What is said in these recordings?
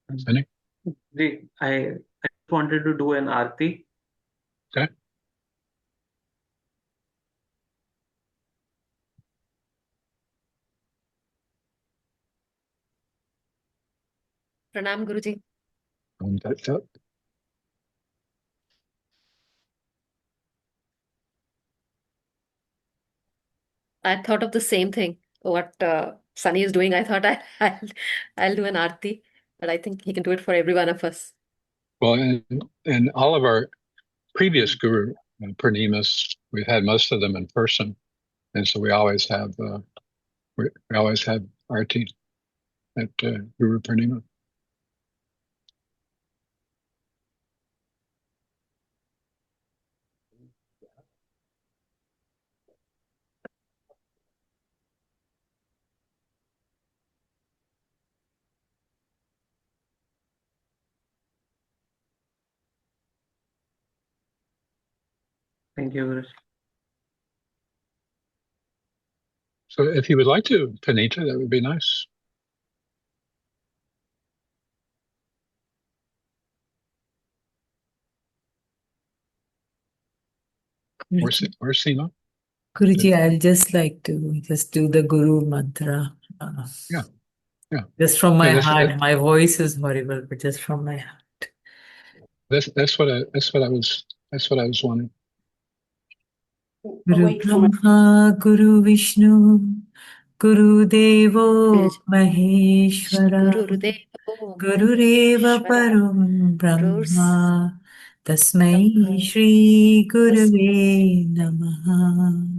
Any? I wanted to do an arti. Okay. Pranam Guruji. I thought of the same thing. What Sunny is doing, I thought I'll do an arti, but I think he can do it for every one of us. Well, and all of our previous Guru Purnimas, we've had most of them in person, and so we always have arti at Guru Purnima. Thank you, Guruji. So if you would like to, Panita, that would be nice. Or Seema. Guruji, I'll just like to just do the Guru mantra. Yeah. Just from my heart. That, my voice is horrible, but just from my heart. That's what I was wanting. Guru Brahma, Guru Vishnu, Guru Devo Maheshwara, Gurureva Param Brahma, Tasmai Shri Gurave Namaha.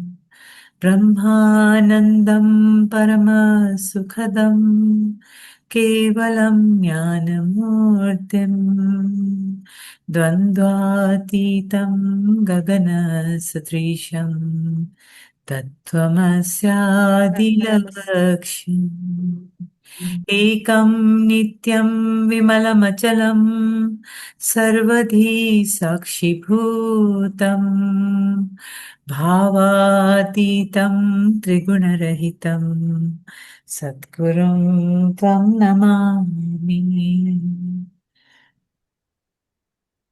Brahmanandam Paramasukhadam Kevalam Jnanamurtim Dvandvatitam Gagana Satrisham Tattvamasyadilaksham Ekam Nityam Vimalamachalam Sarvadhi Sakshibhutam Bhavatitam Triguణarahitam Satgurum Tvam Namami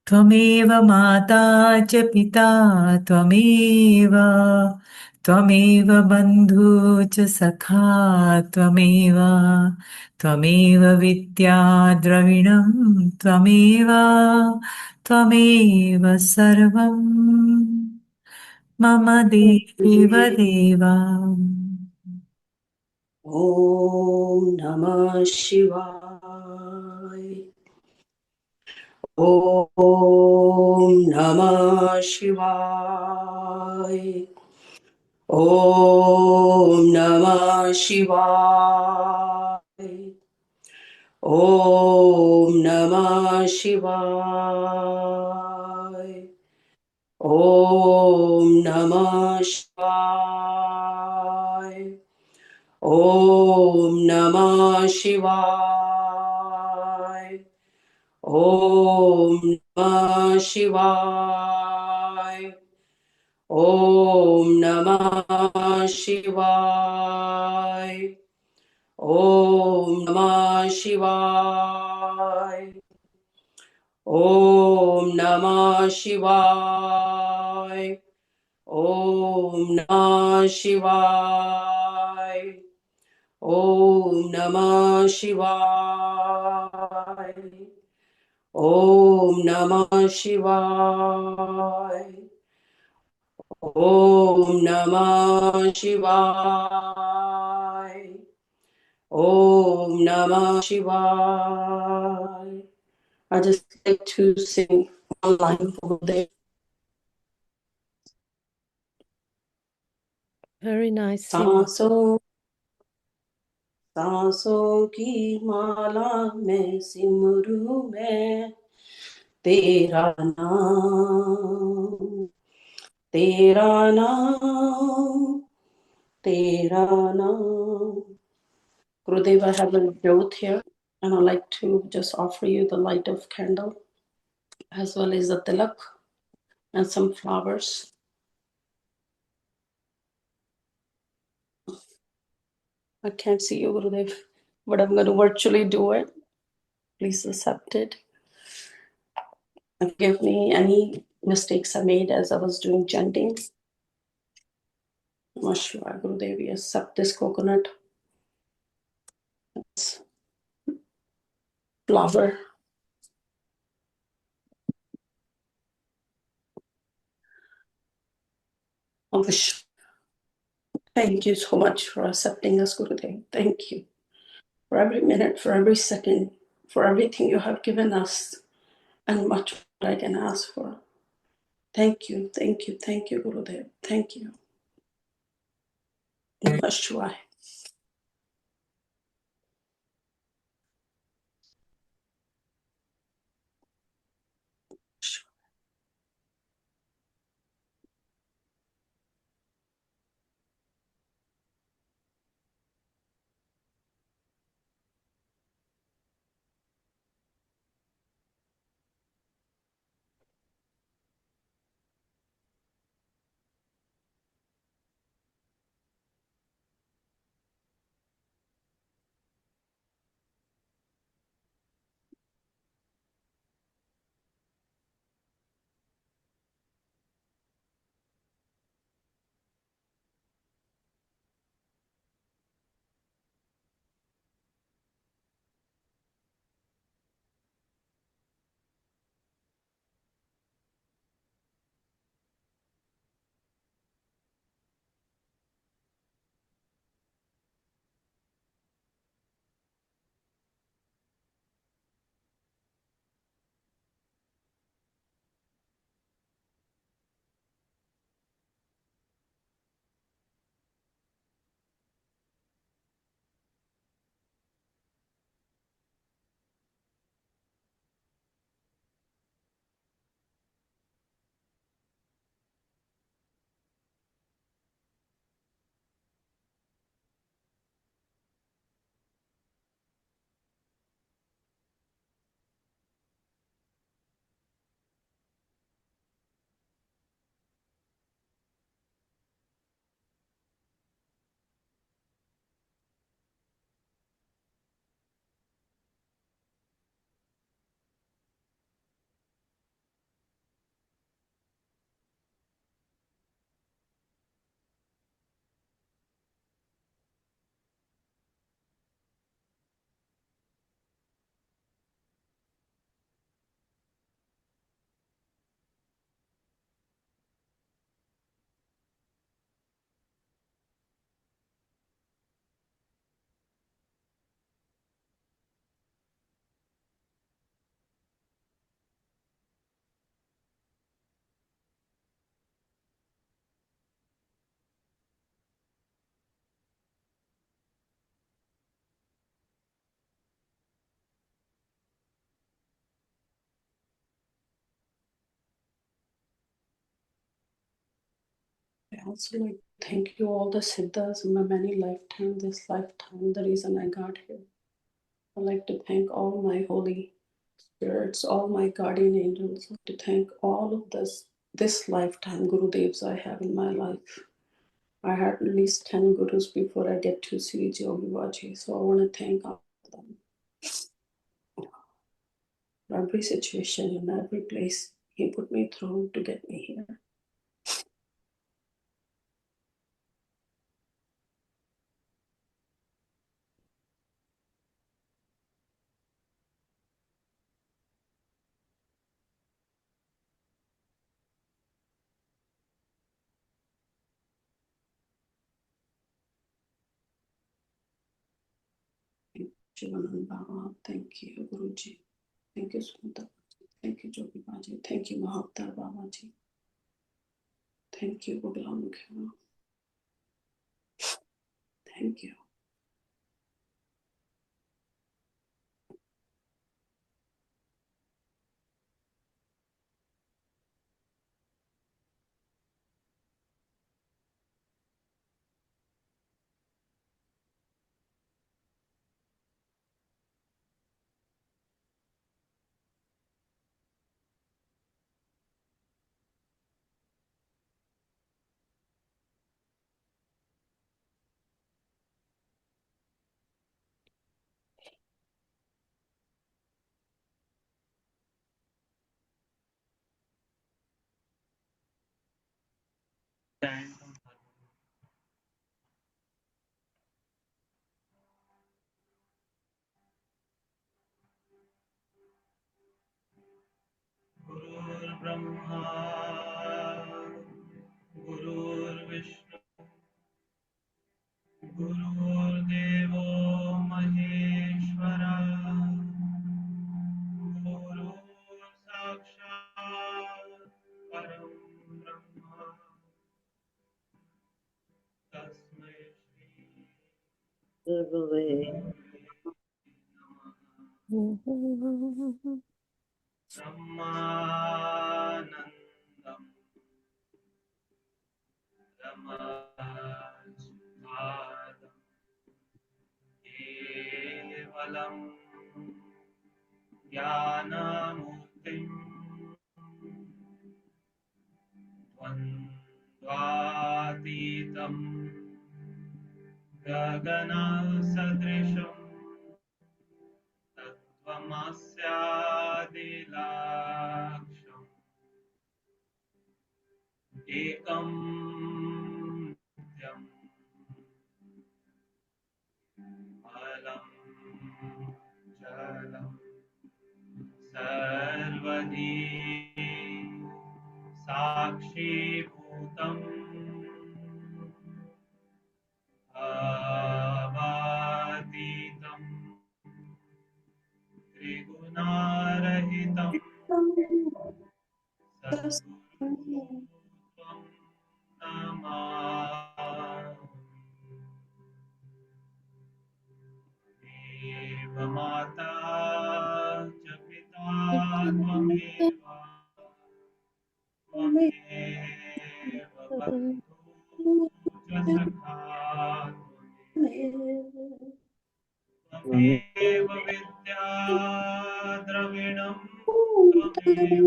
Tvameva Mata Cha Pita Tvameva Bandhu Cha Sakha Tvameva Vidya Dravinam Tvameva Sarvam Mama Deva Deva. Om Namah Shivaya. Om Namah Shivaya. Om Namah Shivaya. Om Namah Shivaya. Om Namah Shivaya. Om Namah Shivaya. Om Namah Shivaya. Om Namah Shivaya. Om Namah Shivaya. Om Namah Shivaya. Om Namah Shivaya. Om Namah Shivaya. Om Namah Shivaya. Om Namah Shivaya. Om Namah Shivaya. I just like to sing one line over there. Very nice. सांसों की माला में सिमरू में तेरा नाम, तेरा नाम, तेरा नाम. Gurudev, I have a jyot here, and I'd like to just offer you the light of candle, as well as the tilak and some flowers. I can't see you, Gurudev, but I'm going to virtually do it. Please accept it. And forgive me any mistakes I made as I was doing chanting. Namaskar, Gurudevi, accept this coconut. This flower. Thank you so much for accepting us, Gurudev. Thank you for every minute, for every second, for everything you have given us, and much more I can ask for. Thank you, thank you, thank you, Gurudev. Thank you. Namaskar. I also like to thank you all the siddhas in my many lifetimes, this lifetime, the reason I got here. I'd like to thank all my holy spirits, all my guardian angels. I'd like to thank all of this lifetime Guru Devs I have in my life. I had at least 10 gurus before I get to see Yogivah Giri, so I want to thank all of them. For every situation and every place he put me through to get me here. Shivanand Baba, thank you, Guruji. Thank you, Sundar. Thank you, Jogi Baji. Thank you, Mahavtar Babaji. Thank you, Bhagwan Mukherjee. Thank you. गुरुर्ब्रह्मा गुरुर्विष्णु गुरुर्देवो महेश्वरा गुरु साक्षात् परं ब्रह्म तस्मै Shri Guruve. ब्रह्मानन्दं ब्रह्मस्वादं केवलं ज्ञानमूर्तिं द्वन्द्वातीतं गगनसदृशं तत्त्वमस्यादिलक्ष्यम् एकं नित्यम् अलम् चलम् सर्वधी साक्षीभूतम् अबाधितम् त्रिगुणारहितम् सद्गुरु त्वं नमामि। देव माता च पिता त्वमेव त्वमेव बन्धुः च सखा त्वमेव विद्या द्रविणं त्वमेव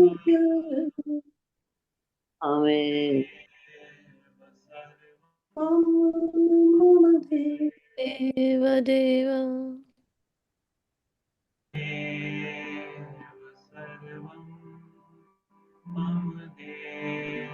Amen. Deva Deva. सर्वं मम देव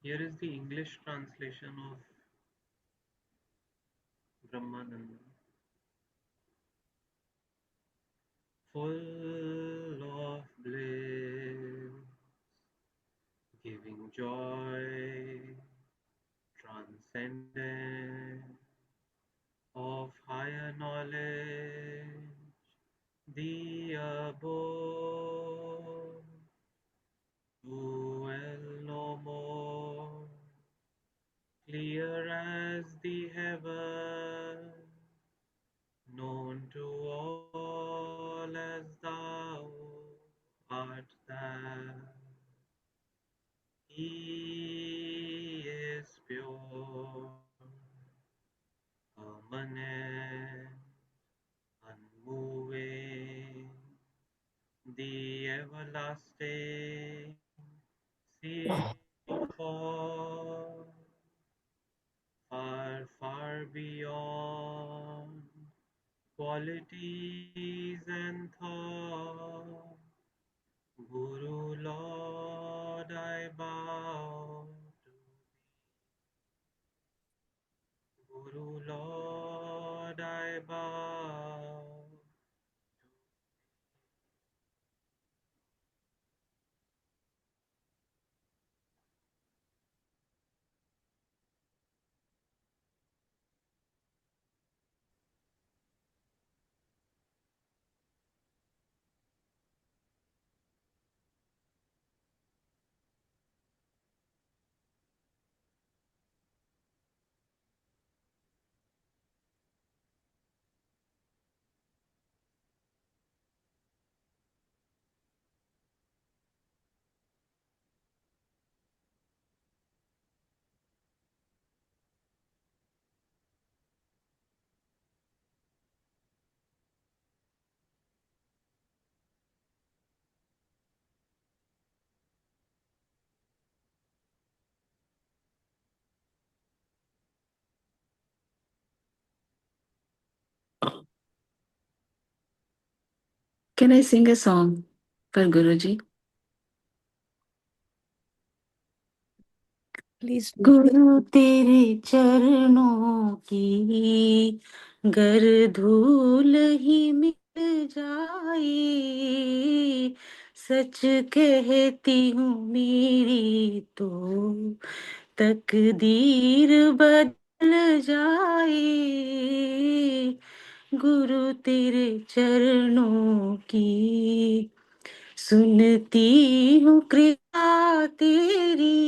Here is the English translation of Brahmananda. Full of bliss, giving joy, transcendent, of higher knowledge, the abode, dwell no more, clear as the heaven, known to all as thou art that. He is pure, permanent, unmoving, the everlasting, seeing of all, far, far beyond qualities and thought. Guru Lord, I bow to thee. Guru Lord, I bow. Can I sing a song for Guruji? Please do. गुरु तेरे चरणों की गर धूल ही मिल जाए, सच कहती हूँ मेरी तो तकदीर बदल जाए। गुरु तेरे चरणों की सुनती हूँ कृपा तेरी,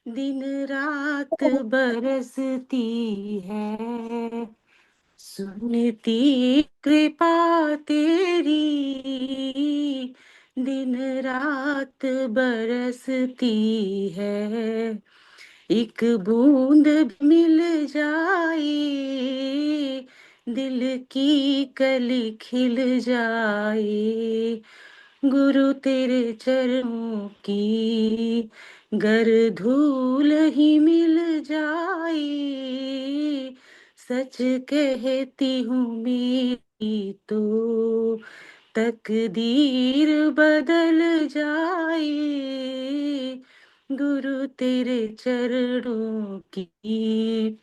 दिन रात बरसती है। सुनती कृपा तेरी, दिन रात बरसती है। एक बूंद भी मिल जाए, दिल की कली खिल जाए। गुरु तेरे चरणों की गर धूल ही मिल जाए, सच कहती हूँ मेरी तो तकदीर बदल जाए। गुरु तेरे चरणों की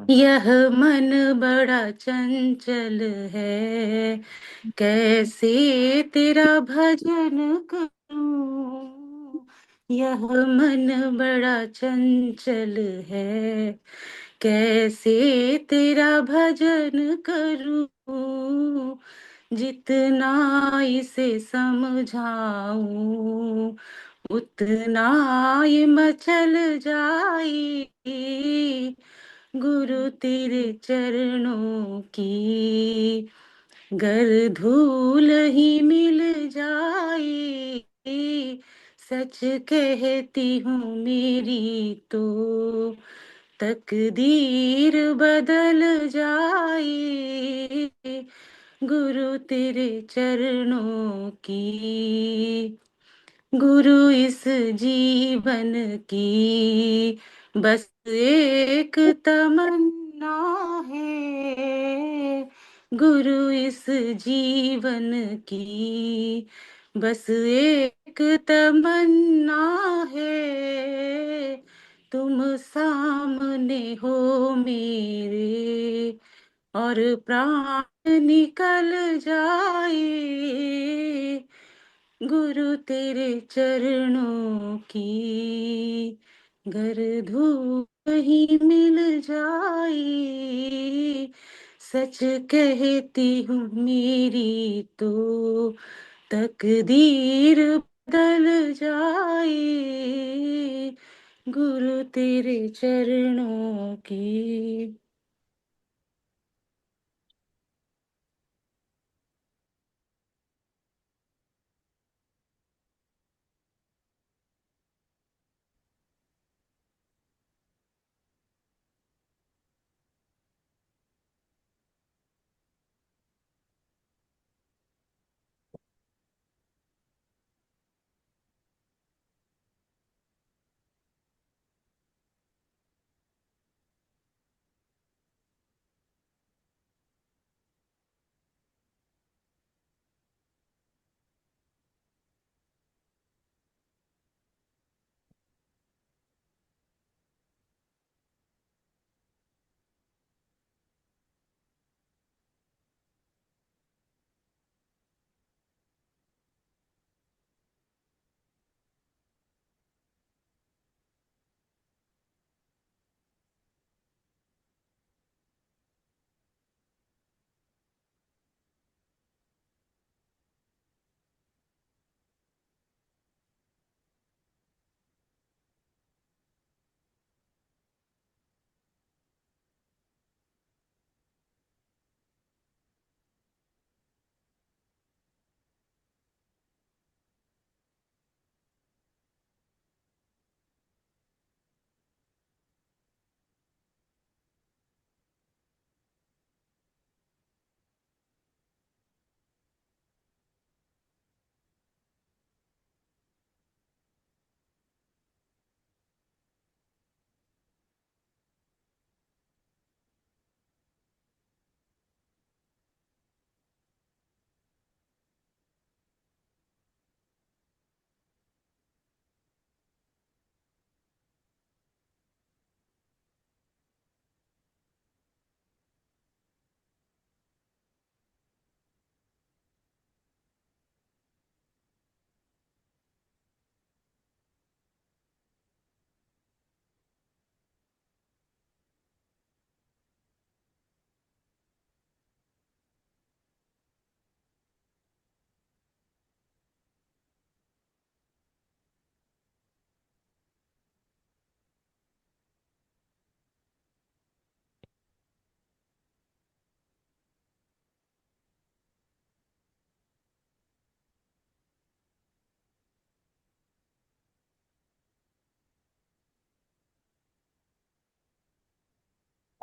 यह मन बड़ा चंचल है, कैसे तेरा भजन करूं। यह मन बड़ा चंचल है, कैसे तेरा भजन करूं। जितना इसे समझाऊं, उतना ये मचल जाए। गुरु तेरे चरणों की गर धूल ही मिल जाए, सच कहती हूँ मेरी तो तकदीर बदल जाए। गुरु तेरे चरणों की गुरु इस जीवन की बस एक तमन्ना है। गुरु इस जीवन की बस एक एक तमन्ना है, तुम सामने हो मेरे, और प्राण निकल जाए गुरु तेरे चरणों की, घर धूप ही मिल जाए, सच कहती हूँ मेरी तो तकदीर बदल जाए गुरु तेरे चरणों की।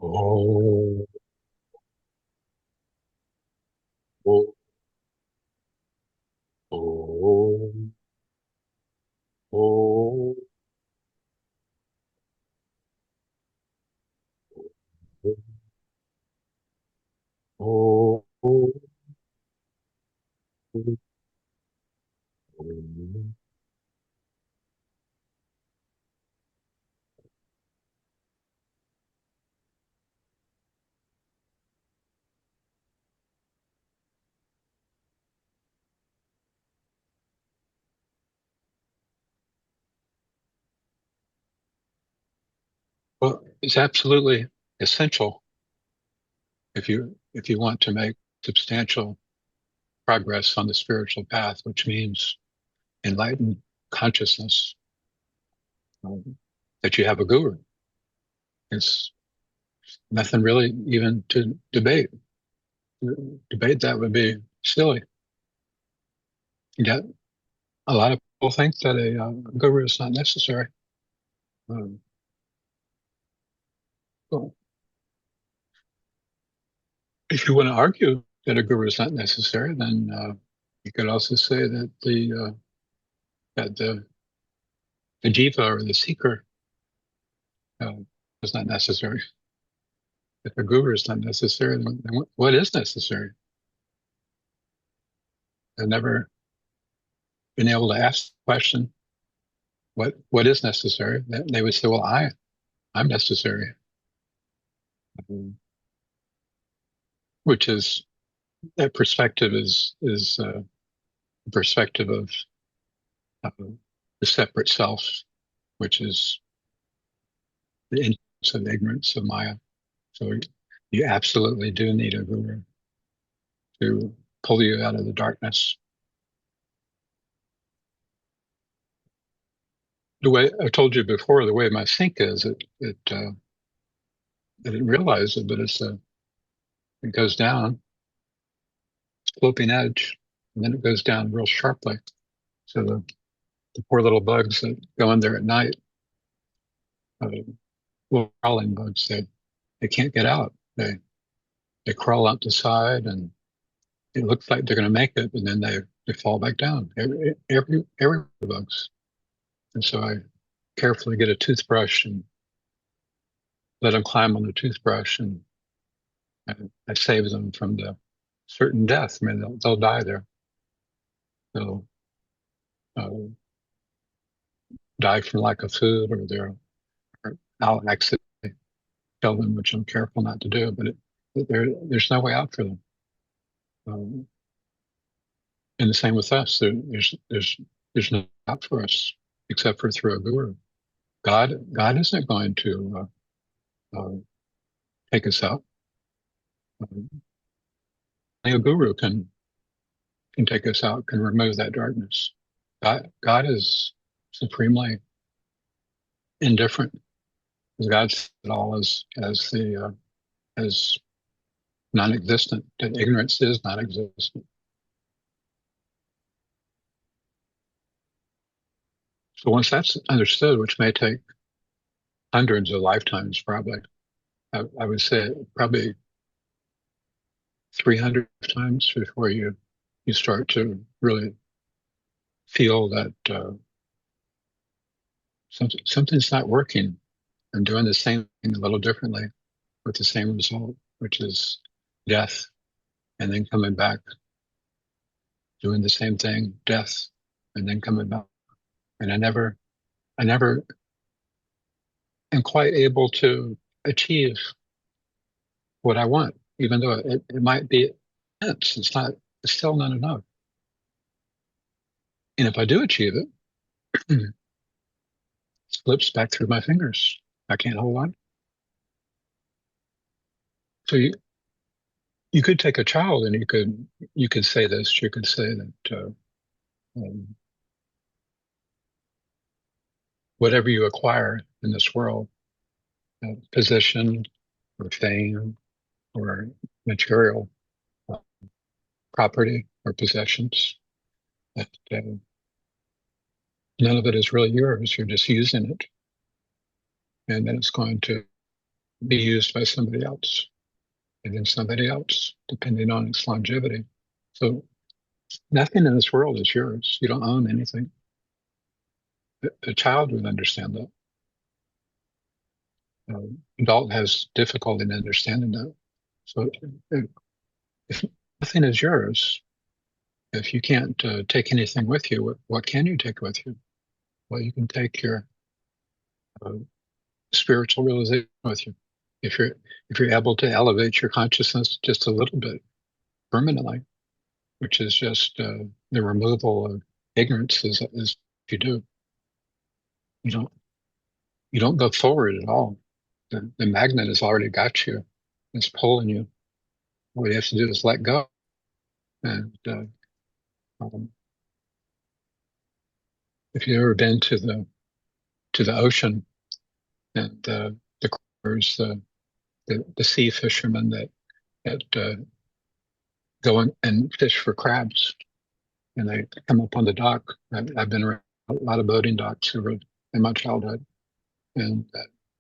Oh, oh, oh, oh, oh, oh, oh. Well, it's absolutely essential if you want to make substantial progress on the spiritual path, which means enlightened consciousness, that you have a guru. It's nothing really even to debate. Debate that would be silly. Yet a lot of people think that a guru is not necessary. Um, well, if you want to argue that a guru is not necessary, then you could also say that the jiva or the seeker uh, is not necessary. If a guru is not necessary, then what is necessary? I've never been able to ask the question, what is necessary? They would say, well, I'm necessary. Which is, that perspective is the perspective of the separate self, which is the ignorance of ignorance of Maya. So you absolutely do need a guru to pull you out of the darkness. The way I told you before, the way my sink is, I didn't realize it, but it goes down, sloping edge, and then it goes down real sharply. So the poor little bugs that go in there at night, little crawling bugs, they can't get out. They crawl out the side, and it looks like they're going to make it, and then they fall back down. Every bugs. And so I carefully get a toothbrush and let them climb on the toothbrush, and I save them from the certain death. I mean, they'll die there. They'll die from lack of food, or I'll accidentally kill them, which I'm careful not to do. But there's no way out for them. And the same with us. There's no out for us except for through a guru. God isn't going to take us out. Only a guru can take us out, can remove that darkness. God is supremely indifferent. God sees it all as non-existent. That ignorance is non-existent. So once that's understood, which may take hundreds of lifetimes, probably, I would say probably 300 times before you start to really feel that something's not working. I'm doing the same thing a little differently with the same result, which is death, and then coming back, doing the same thing, death, and then coming back. And I never am quite able to achieve what I want, even though it might be immense. It's still not enough. And if I do achieve it, it slips back through my fingers. I can't hold on. So you could take a child and you could say this. You could say that whatever you acquire in this world, position or fame or material property or possessions, that none of it is really yours. You're just using it, and then it's going to be used by somebody else, and then somebody else, depending on its longevity. So nothing in this world is yours. You don't own anything. A child would understand that. Adult has difficulty in understanding that. So if nothing is yours, if you can't take anything with you, what can you take with you? Well, you can take your spiritual realization with you. If you're able to elevate your consciousness just a little bit permanently, which is just the removal of ignorance, is you do. You don't go forward at all. The magnet has already got you. It's pulling you. What you have to do is let go. And if you've ever been to the ocean, and the crawlers, the sea fishermen that go and fish for crabs, and they come up on the dock. I've been around a lot of boating docks in my childhood, and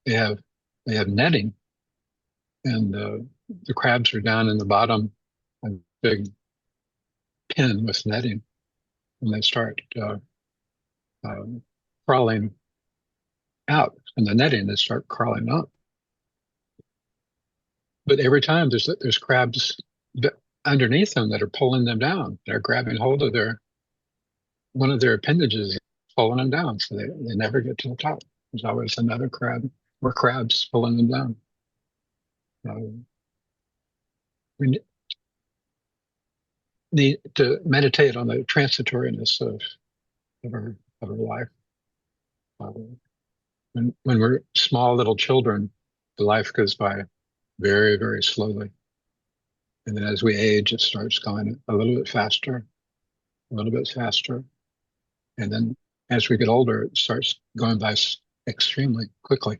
they have netting, and the crabs are down in the bottom, a big pin with netting, and they start crawling out from the netting. They start crawling up, but every time there's crabs underneath them that are pulling them down. They're grabbing hold of their one of their appendages is pulling them down, so they never get to the top. There's always another crab or crabs pulling them down. We need to meditate on the transitoriness of our life. When we're small little children, the life goes by very, very slowly. And then as we age, it starts going a little bit faster, a little bit faster. And then as we get older, it starts going by extremely quickly.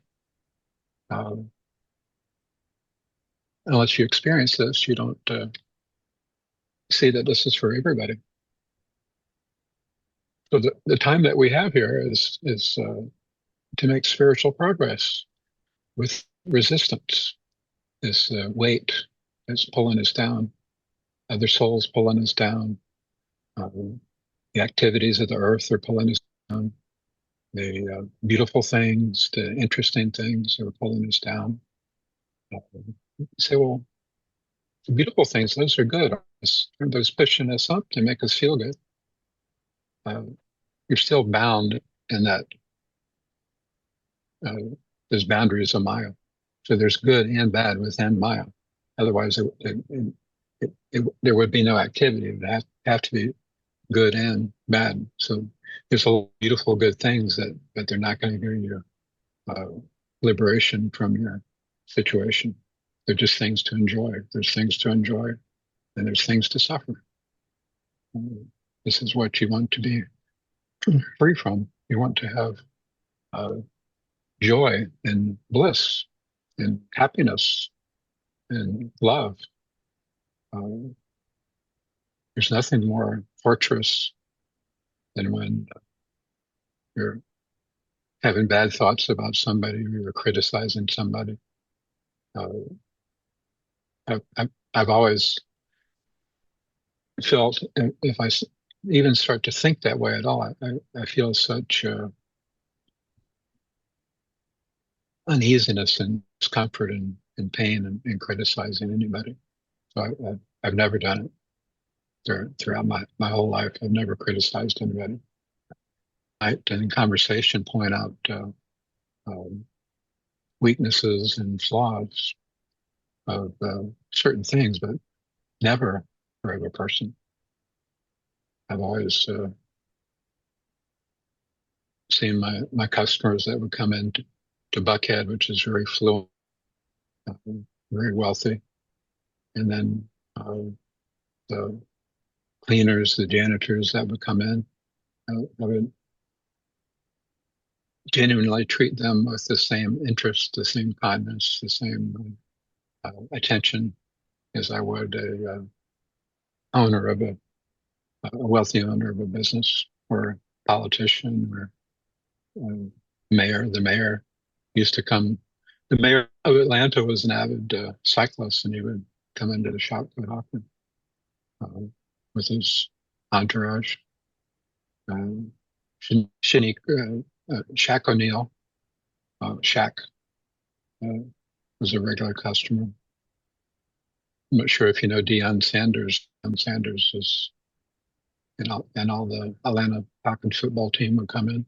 Unless you experience this, you don't see that this is for everybody. So the time that we have here is to make spiritual progress with resistance. This weight is pulling us down, other souls pulling us down. The activities of the earth are pulling us down. The beautiful things, the interesting things are pulling us down. You say, well, the beautiful things, those are good. Those pushing us up to make us feel good. You're still bound in that those boundaries of Maya. So there's good and bad within Maya. Otherwise, there would be no activity. It would have to be good and bad. So there's a lot of beautiful, good things but they're not going to give you liberation from your situation. They're just things to enjoy. There's things to enjoy, and there's things to suffer. This is what you want to be free from. You want to have joy and bliss and happiness and love. There's nothing more torturous than when you're having bad thoughts about somebody or you're criticizing somebody. I've always felt, if I even start to think that way at all, I feel such uneasiness and discomfort and pain in criticizing anybody. So I've never done it throughout my whole life. I've never criticized anybody. I, in conversation, point out weaknesses and flaws of certain things, but never for every person. I've always seen my customers that would come in to Buckhead, which is very fluent, very wealthy, and then the cleaners, the janitors that would come in. I would genuinely treat them with the same interest, the same kindness, the same attention as I would a owner of a wealthy owner of a business or a politician or mayor. The mayor used to come. The mayor of Atlanta was an avid cyclist, and he would come into the shop quite often with his entourage. Shaq O'Neal, Shaq was a regular customer. I'm not sure if you know Deion Sanders. Deion Sanders is, and all the Atlanta Falcons football team would come in.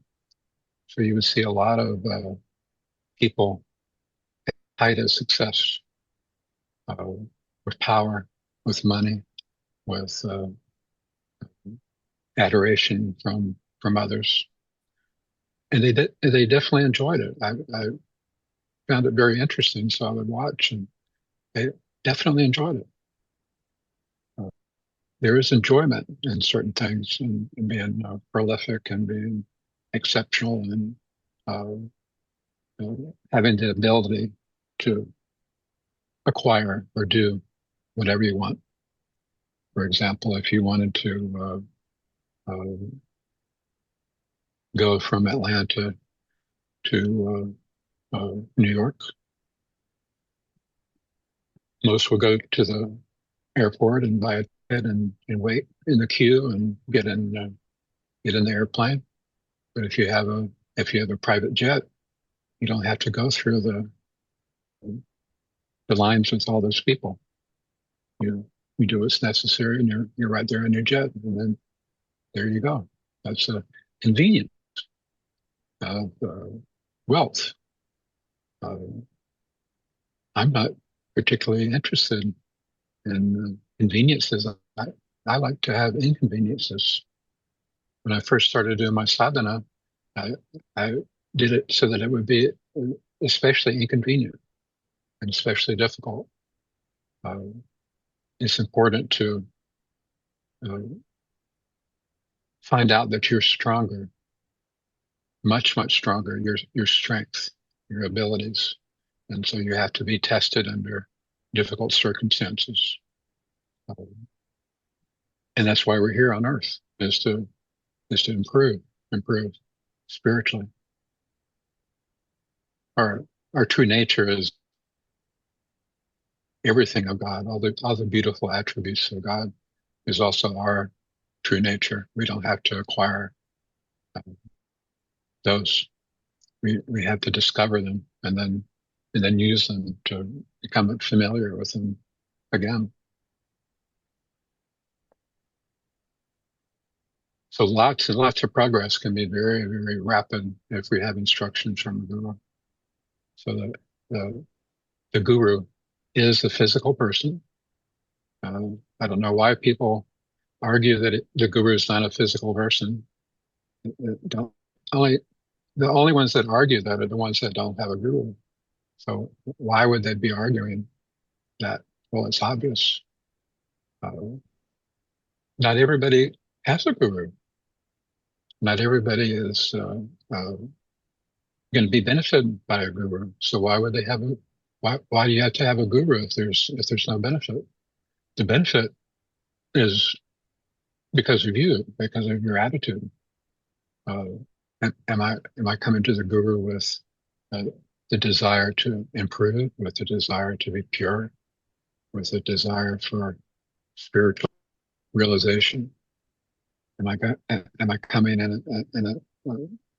So you would see a lot of people at the height of success, with power, with money, with adoration from others, and they definitely enjoyed it. I found it very interesting, so I would watch, and they definitely enjoyed it. There is enjoyment in certain things, and being prolific and being exceptional and having the ability to acquire or do whatever you want. For example, if you wanted to go from Atlanta to New York, most will go to the airport and buy a ticket and wait in the queue and get in the airplane. But if you have a private jet, you don't have to go through the lines with all those people. You do what's necessary, and you're right there in your jet, and then there you go. That's a convenience of wealth. I'm not particularly interested in conveniences. I like to have inconveniences. When I first started doing my sadhana, I did it so that it would be especially inconvenient and especially difficult. It's important to find out that you're stronger, much stronger, your strength, your abilities. And so you have to be tested under difficult circumstances. And that's why we're here on earth, is to improve spiritually. Our true nature is everything of God, all the beautiful attributes of God is also our true nature. We don't have to acquire those. We have to discover them and then use them to become familiar with them again. So lots and lots of progress can be very, very rapid if we have instructions from the Guru. So the Guru is a physical person. I don't know why people argue that the Guru is not a physical person. The only ones that argue that are the ones that don't have a Guru. So why would they be arguing that? Well, it's obvious. Not everybody has a Guru. Not everybody is going to be benefited by a Guru. So why would they have why do you have to have a Guru if there's no benefit? The benefit is because of you, because of your attitude. Am I coming to the Guru with the desire to improve, with the desire to be pure, with the desire for spiritual realization? Am I coming in a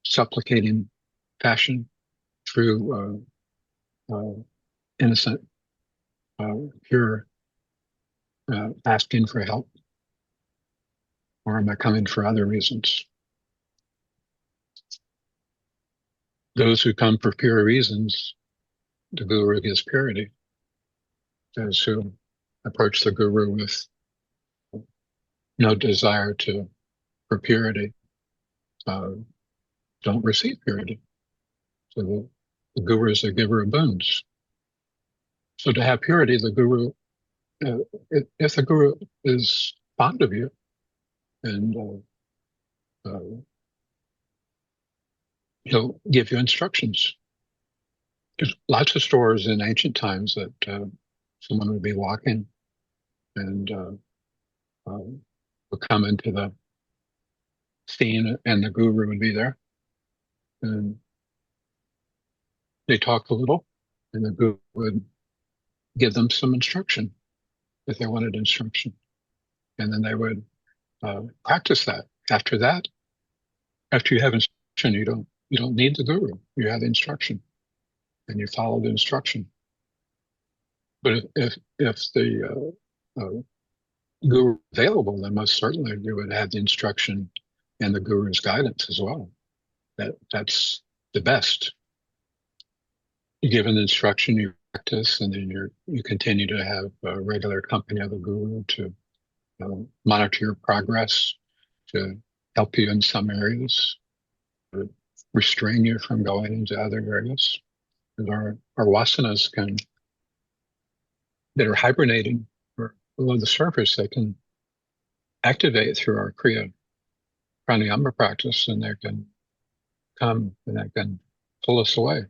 supplicating fashion, true, innocent, pure, asking for help, or am I coming for other reasons? Those who come for pure reasons, the Guru gives purity. Those who approach the Guru with no desire for purity don't receive purity. So the Guru is a giver of boons. So to have purity, the Guru, if the Guru is fond of you and he'll give you instructions. There's lots of stories in ancient times that someone would be walking and would come into the scene and the Guru would be there. And they talked a little and the Guru would give them some instruction if they wanted instruction. And then they would practice that. After you have instruction, you don't need the Guru. You have the instruction and you follow the instruction. But if the Guru is available, then most certainly you would have the instruction and the Guru's guidance as well. That's the best. You give an instruction, you practice, and then you continue to have a regular company of the Guru to monitor your progress, to help you in some areas, to restrain you from going into other areas. And our vasanas that are hibernating or below the surface, they can activate through our Kriya Pranayama practice, and they can come and they can pull us away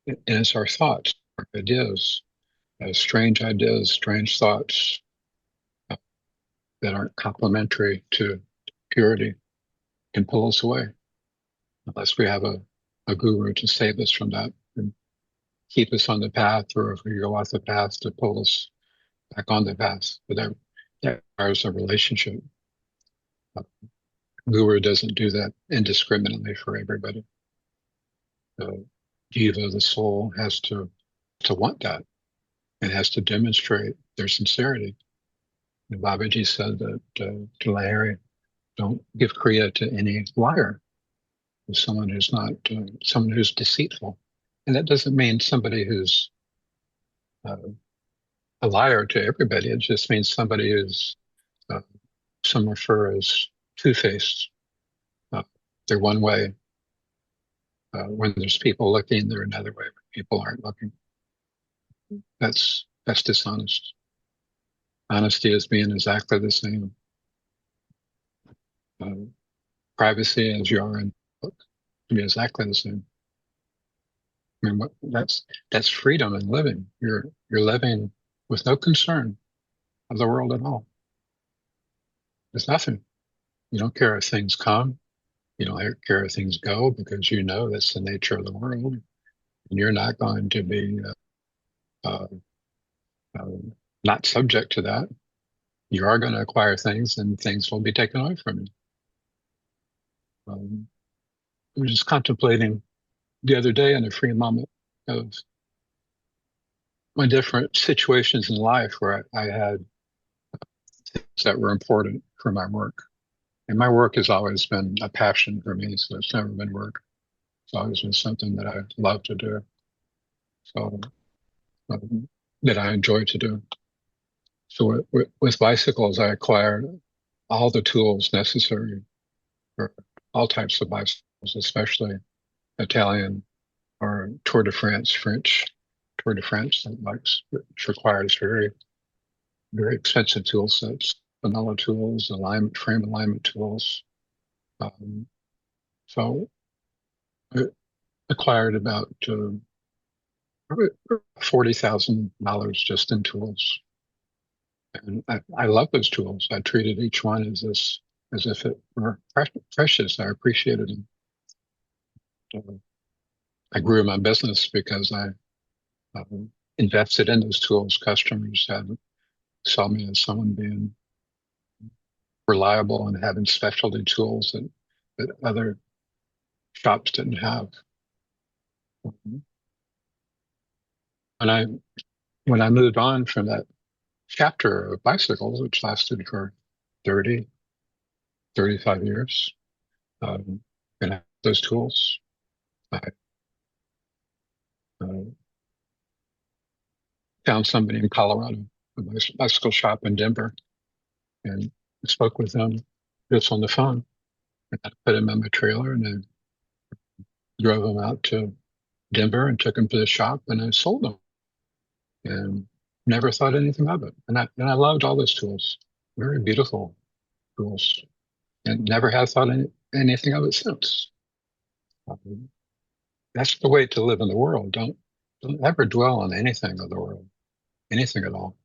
and it's our thoughts, our ideas, strange thoughts that aren't complementary to purity can pull us away unless we have a Guru to save us from that and keep us on the path, or if we go off the path, to pull us back on the path. But that requires a relationship. Guru doesn't do that indiscriminately for everybody. The Jiva, the soul, has to want that and has to demonstrate their sincerity. And Babaji said that to Lahiri, Don't give kriya to any liar, someone who's not, someone who's deceitful. And that doesn't mean somebody who's a liar to everybody. It just means somebody who's, some refer as two-faced. They're one way. When there's people looking, they're another way. When people aren't looking. That's dishonest. Honesty is being exactly the same. Privacy as you are in book can be exactly the same. I mean, that's freedom in living. You're living with no concern of the world at all. There's nothing. You don't care if things come. You don't care if things go, because you know that's the nature of the world, and you're not going to be uh, uh, not subject to that. You are going to acquire things, and things will be taken away from you. I was just contemplating the other day in a free moment of my different situations in life where I had things that were important for my work. And my work has always been a passion for me, so it's never been work. It's always been something that I love to do. So that I enjoy to do. So with bicycles, I acquired all the tools necessary for all types of bicycles, especially Italian or Tour de France, French Tour de France bikes, which requires very, very expensive tool sets, vanilla tools, frame alignment tools. So I acquired about $40,000 just in tools. And I love those tools. I treated each one as if it were precious. I appreciated them. I grew my business because I invested in those tools. Customers saw me as someone being reliable and having specialty tools that other shops didn't have. And when I moved on from that chapter of bicycles, which lasted for 30, 35 years, and I had those tools, I found somebody in Colorado, a bicycle shop in Denver, and spoke with them just on the phone. And I put him in my trailer, and I drove him out to Denver and took him to the shop, and I sold them. And never thought anything of it. And I loved all those tools, very beautiful tools, and never have thought anything of it since. That's the way to live in the world. Don't ever dwell on anything of the world, anything at all.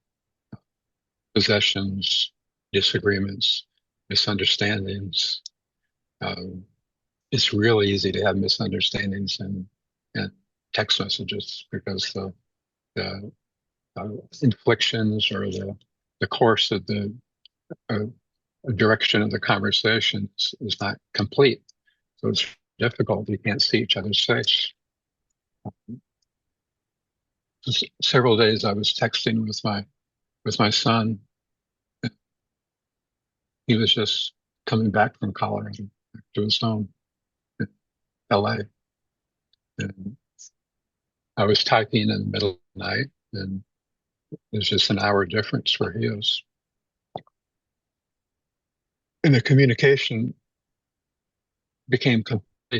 Possessions, disagreements, misunderstandings. It's really easy to have misunderstandings and text messages, because the inflictions or the course of the direction of the conversation is not complete. So it's difficult. You can't see each other's face. Several days I was texting with my son. He was just coming back from Colorado, back to his home in LA. And I was typing in the middle of the night, and there's just an hour difference where he is. And the communication became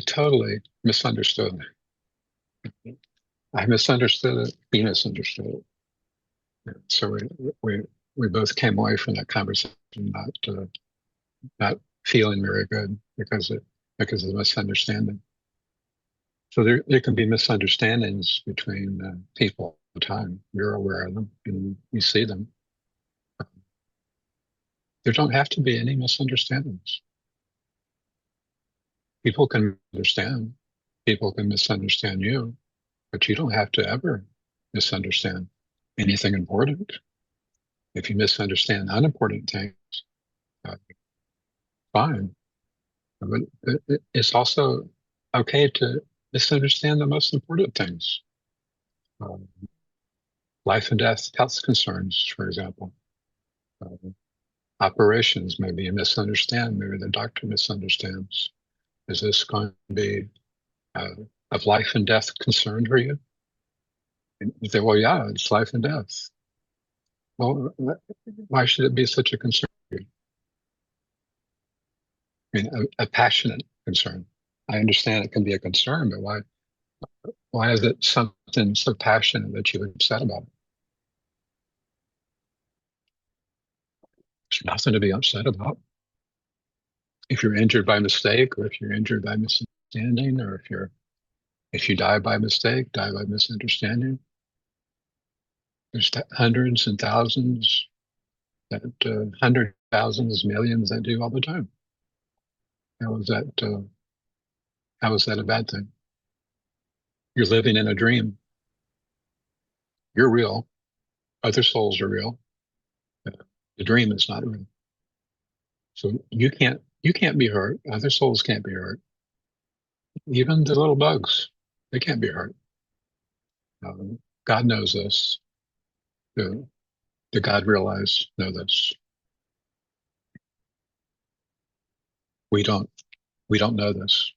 totally misunderstood. I misunderstood it. He misunderstood it. And so we both came away from that conversation not feeling very good because of the misunderstanding. So there can be misunderstandings between people all the time. You're aware of them and you see them. There don't have to be any misunderstandings. People can understand. People can misunderstand you, but you don't have to ever misunderstand anything important. If you misunderstand unimportant things, fine. But it's also okay to misunderstand the most important things. Life and death, health concerns, for example. operations? Maybe you misunderstand. Maybe the doctor misunderstands. Is this going to be of life and death concern for you? And you say, well, yeah, it's life and death. Well, why should it be such a concern for you? I mean, a passionate concern. I understand it can be a concern, but why is it something so passionate that you're upset about? There's nothing to be upset about. If you're injured by mistake, or if you're injured by misunderstanding, or if you die by mistake, die by misunderstanding, there's hundreds and thousands, hundred thousands, millions that do all the time. How is that? How is that a bad thing? You're living in a dream. You're real. Other souls are real. The dream is not real. So you can't be hurt. Other souls can't be hurt. Even the little bugs, they can't be hurt. God knows this. The God realized know this. We don't know this.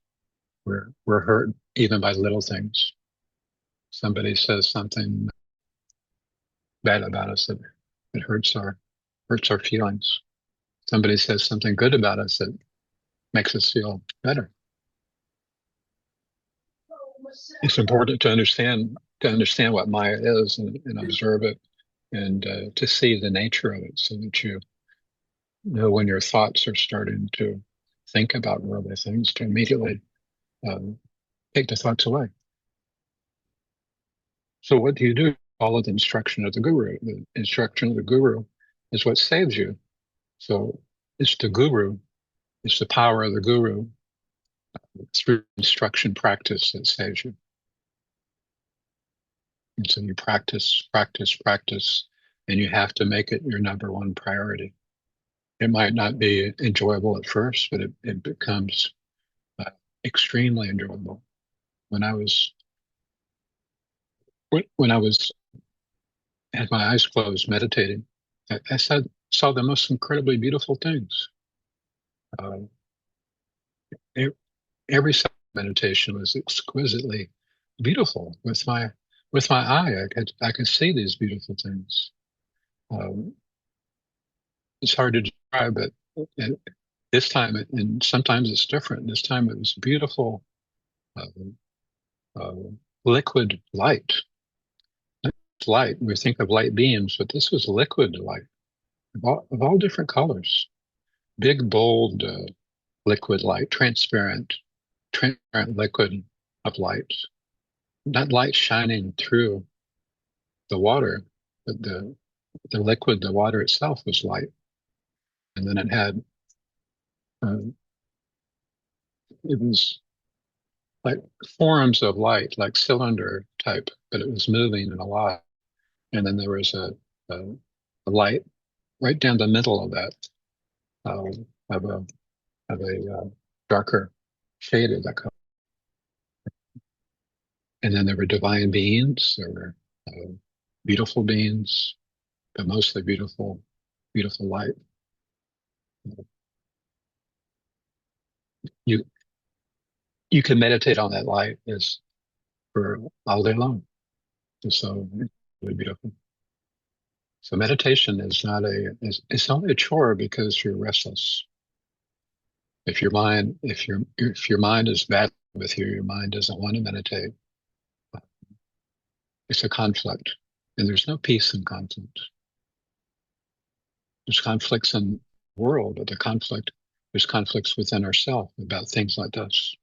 We're hurt even by little things. Somebody says something bad about us that it hurts our feelings. Somebody says something good about us that makes us feel better. It's important to understand what Maya is and observe it, and to see the nature of it, so that you know when your thoughts are starting to think about worldly things, to immediately take the thoughts away. So what do you do? Follow the instruction of the Guru. The instruction of the Guru is what saves you. So it's the Guru, it's the power of the Guru through instruction practice that saves you. And so you practice, and you have to make it your number one priority. It might not be enjoyable at first, but it becomes extremely enjoyable. When I was had my eyes closed meditating, I saw the most incredibly beautiful things. Every meditation was exquisitely beautiful. With my eye, I could see these beautiful things. It's hard to describe, but this time, and sometimes it's different. This time it was beautiful, liquid light. Light. We think of light beams, but this was liquid light of all different colors. Big, bold, liquid light, transparent liquid of light. Not light shining through the water, but the liquid, the water itself was light. And then it had, it was like forms of light, like cylinder type, but it was moving and alive. And then there was a light right down the middle of that, of a darker shade of that color. And then there were divine beings. There were beautiful beings, but mostly beautiful light. You can meditate on that light for all day long. It's so really beautiful. So meditation is not it's only a chore because you're restless. If your mind is bad with you, your mind doesn't want to meditate. It's a conflict, and there's no peace in conflict. There's conflicts in the world, but there's conflicts within ourselves about things like this.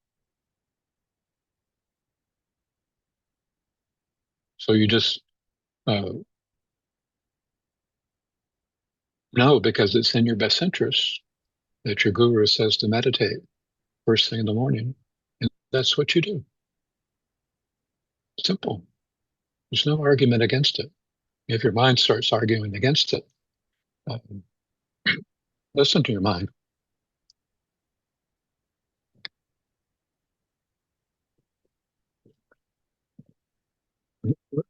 So you just know, because it's in your best interest, that your guru says to meditate first thing in the morning, and that's what you do. Simple. There's no argument against it. If your mind starts arguing against it, listen to your mind.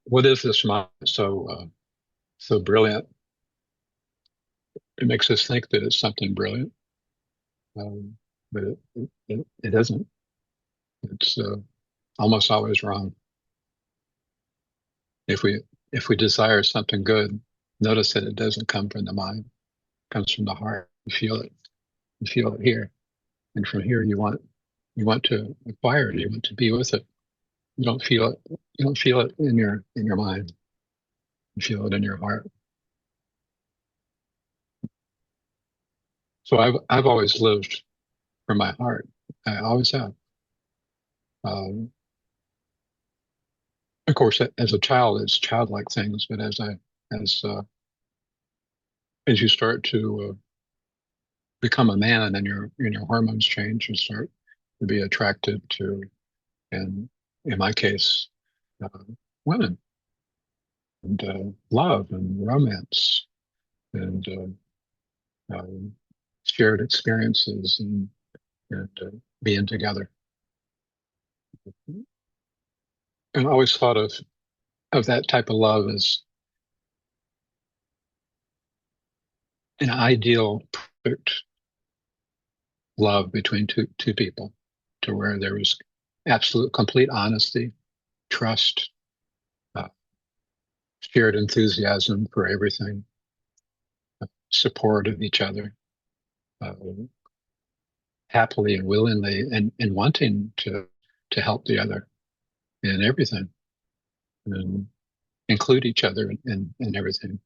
What is this mind so brilliant? it makes us think that it's something brilliant, but it isn't. It's almost always wrong. If we desire something good, notice that it doesn't come from the mind; it comes from the heart. You feel it. You feel it here, and from here you want to acquire it. You want to be with it. You don't feel it. You don't feel it in your mind. You feel it in your heart. So I've always lived from my heart. I always have. Um, of course, as a child, it's childlike things, but as you start to become a man and your hormones change, you start to be attracted to, and in my case, uh, women, and love and romance and shared experiences and being together. And I always thought of that type of love as an ideal, perfect love between two people, to where there was absolute, complete honesty, trust, uh, shared enthusiasm for everything, support of each other, uh, happily and willingly, and wanting to help the other in everything, and include each other in everything,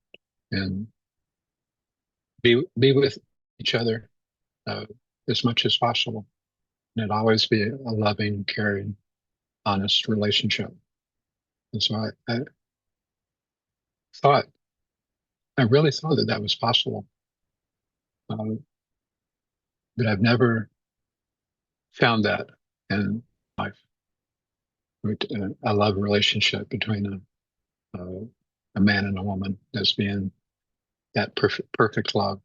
and be with each other as much as possible. And it always be a loving, caring, honest relationship. And so I really thought that was possible. But I've never found that in life. A love relationship between a man and a woman as being that perfect love.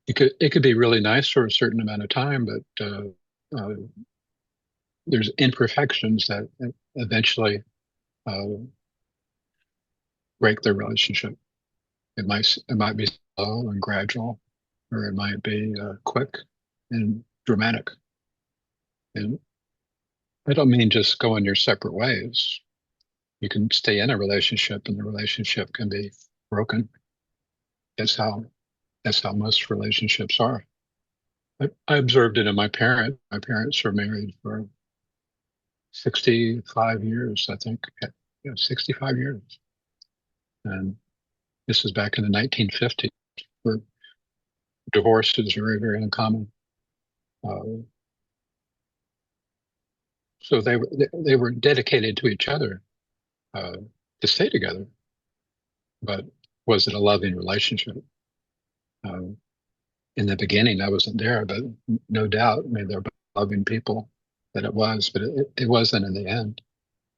It could be really nice for a certain amount of time, but there's imperfections that eventually break the relationship. It might be slow and gradual, or it might be quick and dramatic. And I don't mean just going your separate ways. You can stay in a relationship, and the relationship can be broken. That's how most relationships are. I observed it in my parents. My parents were married for 65 years, I think. Yeah, 65 years. And this is back in the 1950s, where divorce is very, very uncommon. So they were dedicated to each other to stay together. But was it a loving relationship? In the beginning, I wasn't there, but no doubt, I mean, they're loving people, that it was, but it wasn't in the end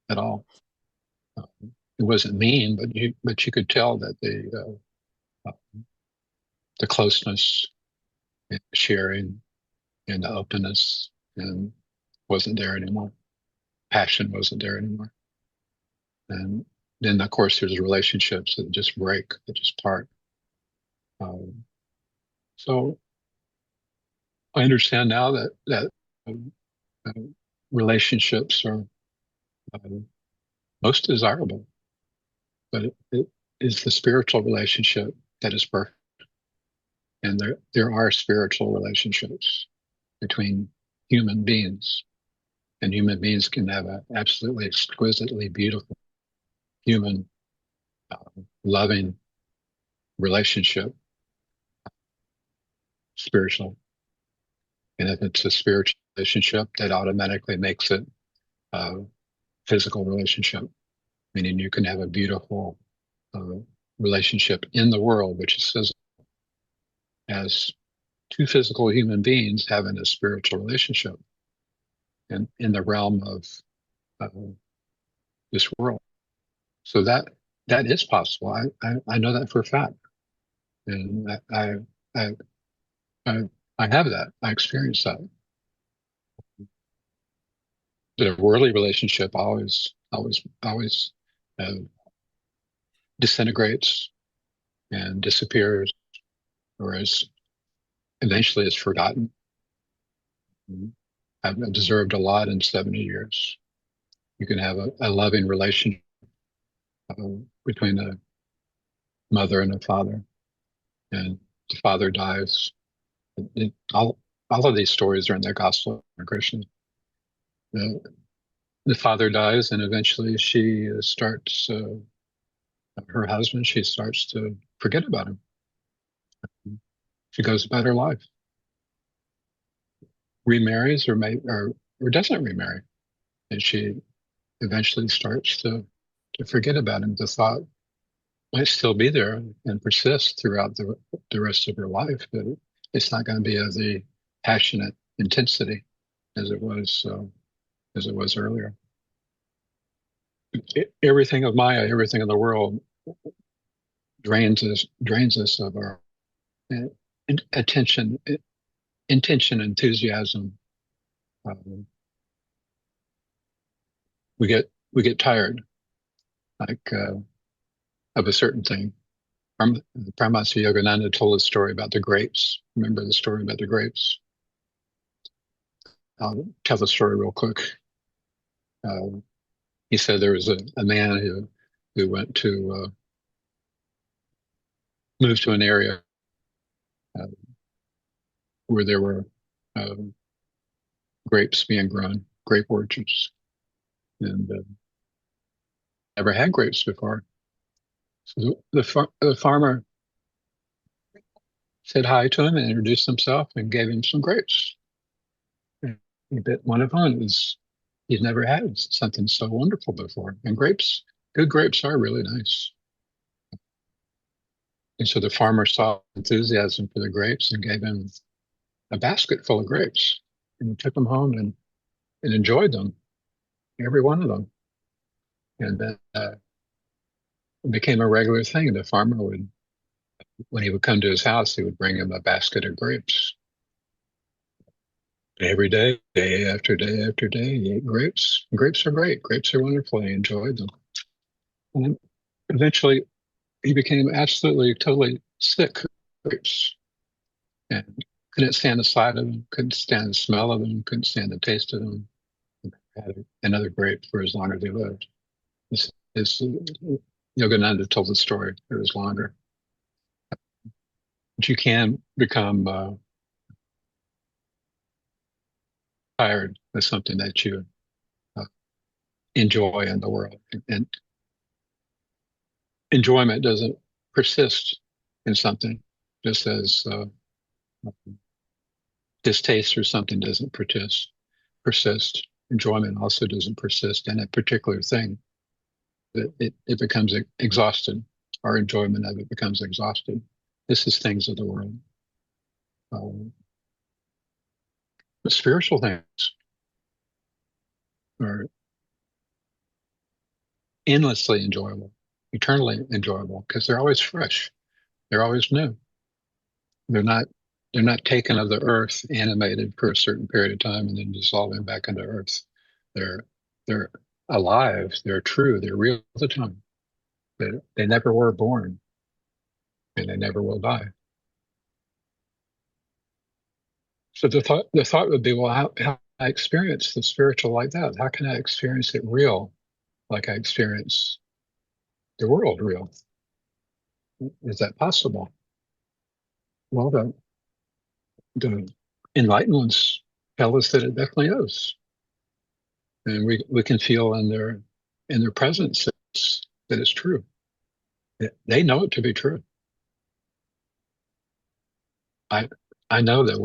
at all. It wasn't mean, but you could tell that the closeness, and sharing, and the openness, and wasn't there anymore. Passion wasn't there anymore. And then, of course, there's relationships that just break, that just part. So I understand now that uh, relationships are most desirable, but it is the spiritual relationship that is perfect. And there are spiritual relationships between human beings, and human beings can have an absolutely exquisitely beautiful human loving relationship, spiritual. And if it's a spiritual relationship, that automatically makes it a physical relationship, meaning you can have a beautiful relationship in the world, which is physical, as two physical human beings having a spiritual relationship in the realm of this world. So that is possible. I know that for a fact, and I have that. I experienced that. But a worldly relationship always always disintegrates and disappears, or eventually is forgotten. I've observed a lot in 70 years. You can have a loving relationship between a mother and a father, and the father dies. All of these stories are in the Gospel of Krishna. The father dies, and eventually she starts, her husband, she starts to forget about him. She goes about her life, remarries or doesn't remarry, and she eventually starts to forget about him. The thought might still be there and persist throughout the rest of her life, but it's not going to be of the passionate intensity as it was earlier. Everything of Maya, everything in the world drains us of our attention, intention, enthusiasm. We get tired, like of a certain thing. Paramahansa Yogananda told a story about the grapes. Remember the story about the grapes? I'll tell the story real quick. He said there was a man who went to move to an area where there were grapes being grown, grape orchards, and never had grapes before. So the farmer said hi to him and introduced himself and gave him some grapes. He bit one of them. He'd never had something so wonderful before. And good grapes are really nice. And so the farmer saw enthusiasm for the grapes and gave him a basket full of grapes. And he took them home and enjoyed them, every one of them. And then it became a regular thing. The farmer when he would come to his house, he would bring him a basket of grapes. Every day, day after day after day, he ate grapes. Grapes are great. Grapes are wonderful. He enjoyed them. And eventually, he became absolutely, totally sick of grapes. And couldn't stand the sight of them, couldn't stand the smell of them, couldn't stand the taste of them. Had another grape for as long as he lived. Yogananda told the story. It was longer. But you can become tired with something that you enjoy in the world. And enjoyment doesn't persist in something, just as distaste for something doesn't persist. Enjoyment also doesn't persist in a particular thing. It becomes exhausted. Our enjoyment of it becomes exhausted. This is things of the world. The spiritual things are endlessly enjoyable, eternally enjoyable, because they're always fresh. They're always new. They're not taken of the earth, animated for a certain period of time, and then dissolving back into earth. They're alive. They're true. They're real all the time. They never were born, and they never will die. So the thought would be, well, how can I experience the spiritual like that? How can I experience it real, like I experience the world real? Is that possible? Well, the enlightened ones tell us that it definitely is, and we can feel in their presence that it's true. They know it to be true. I know that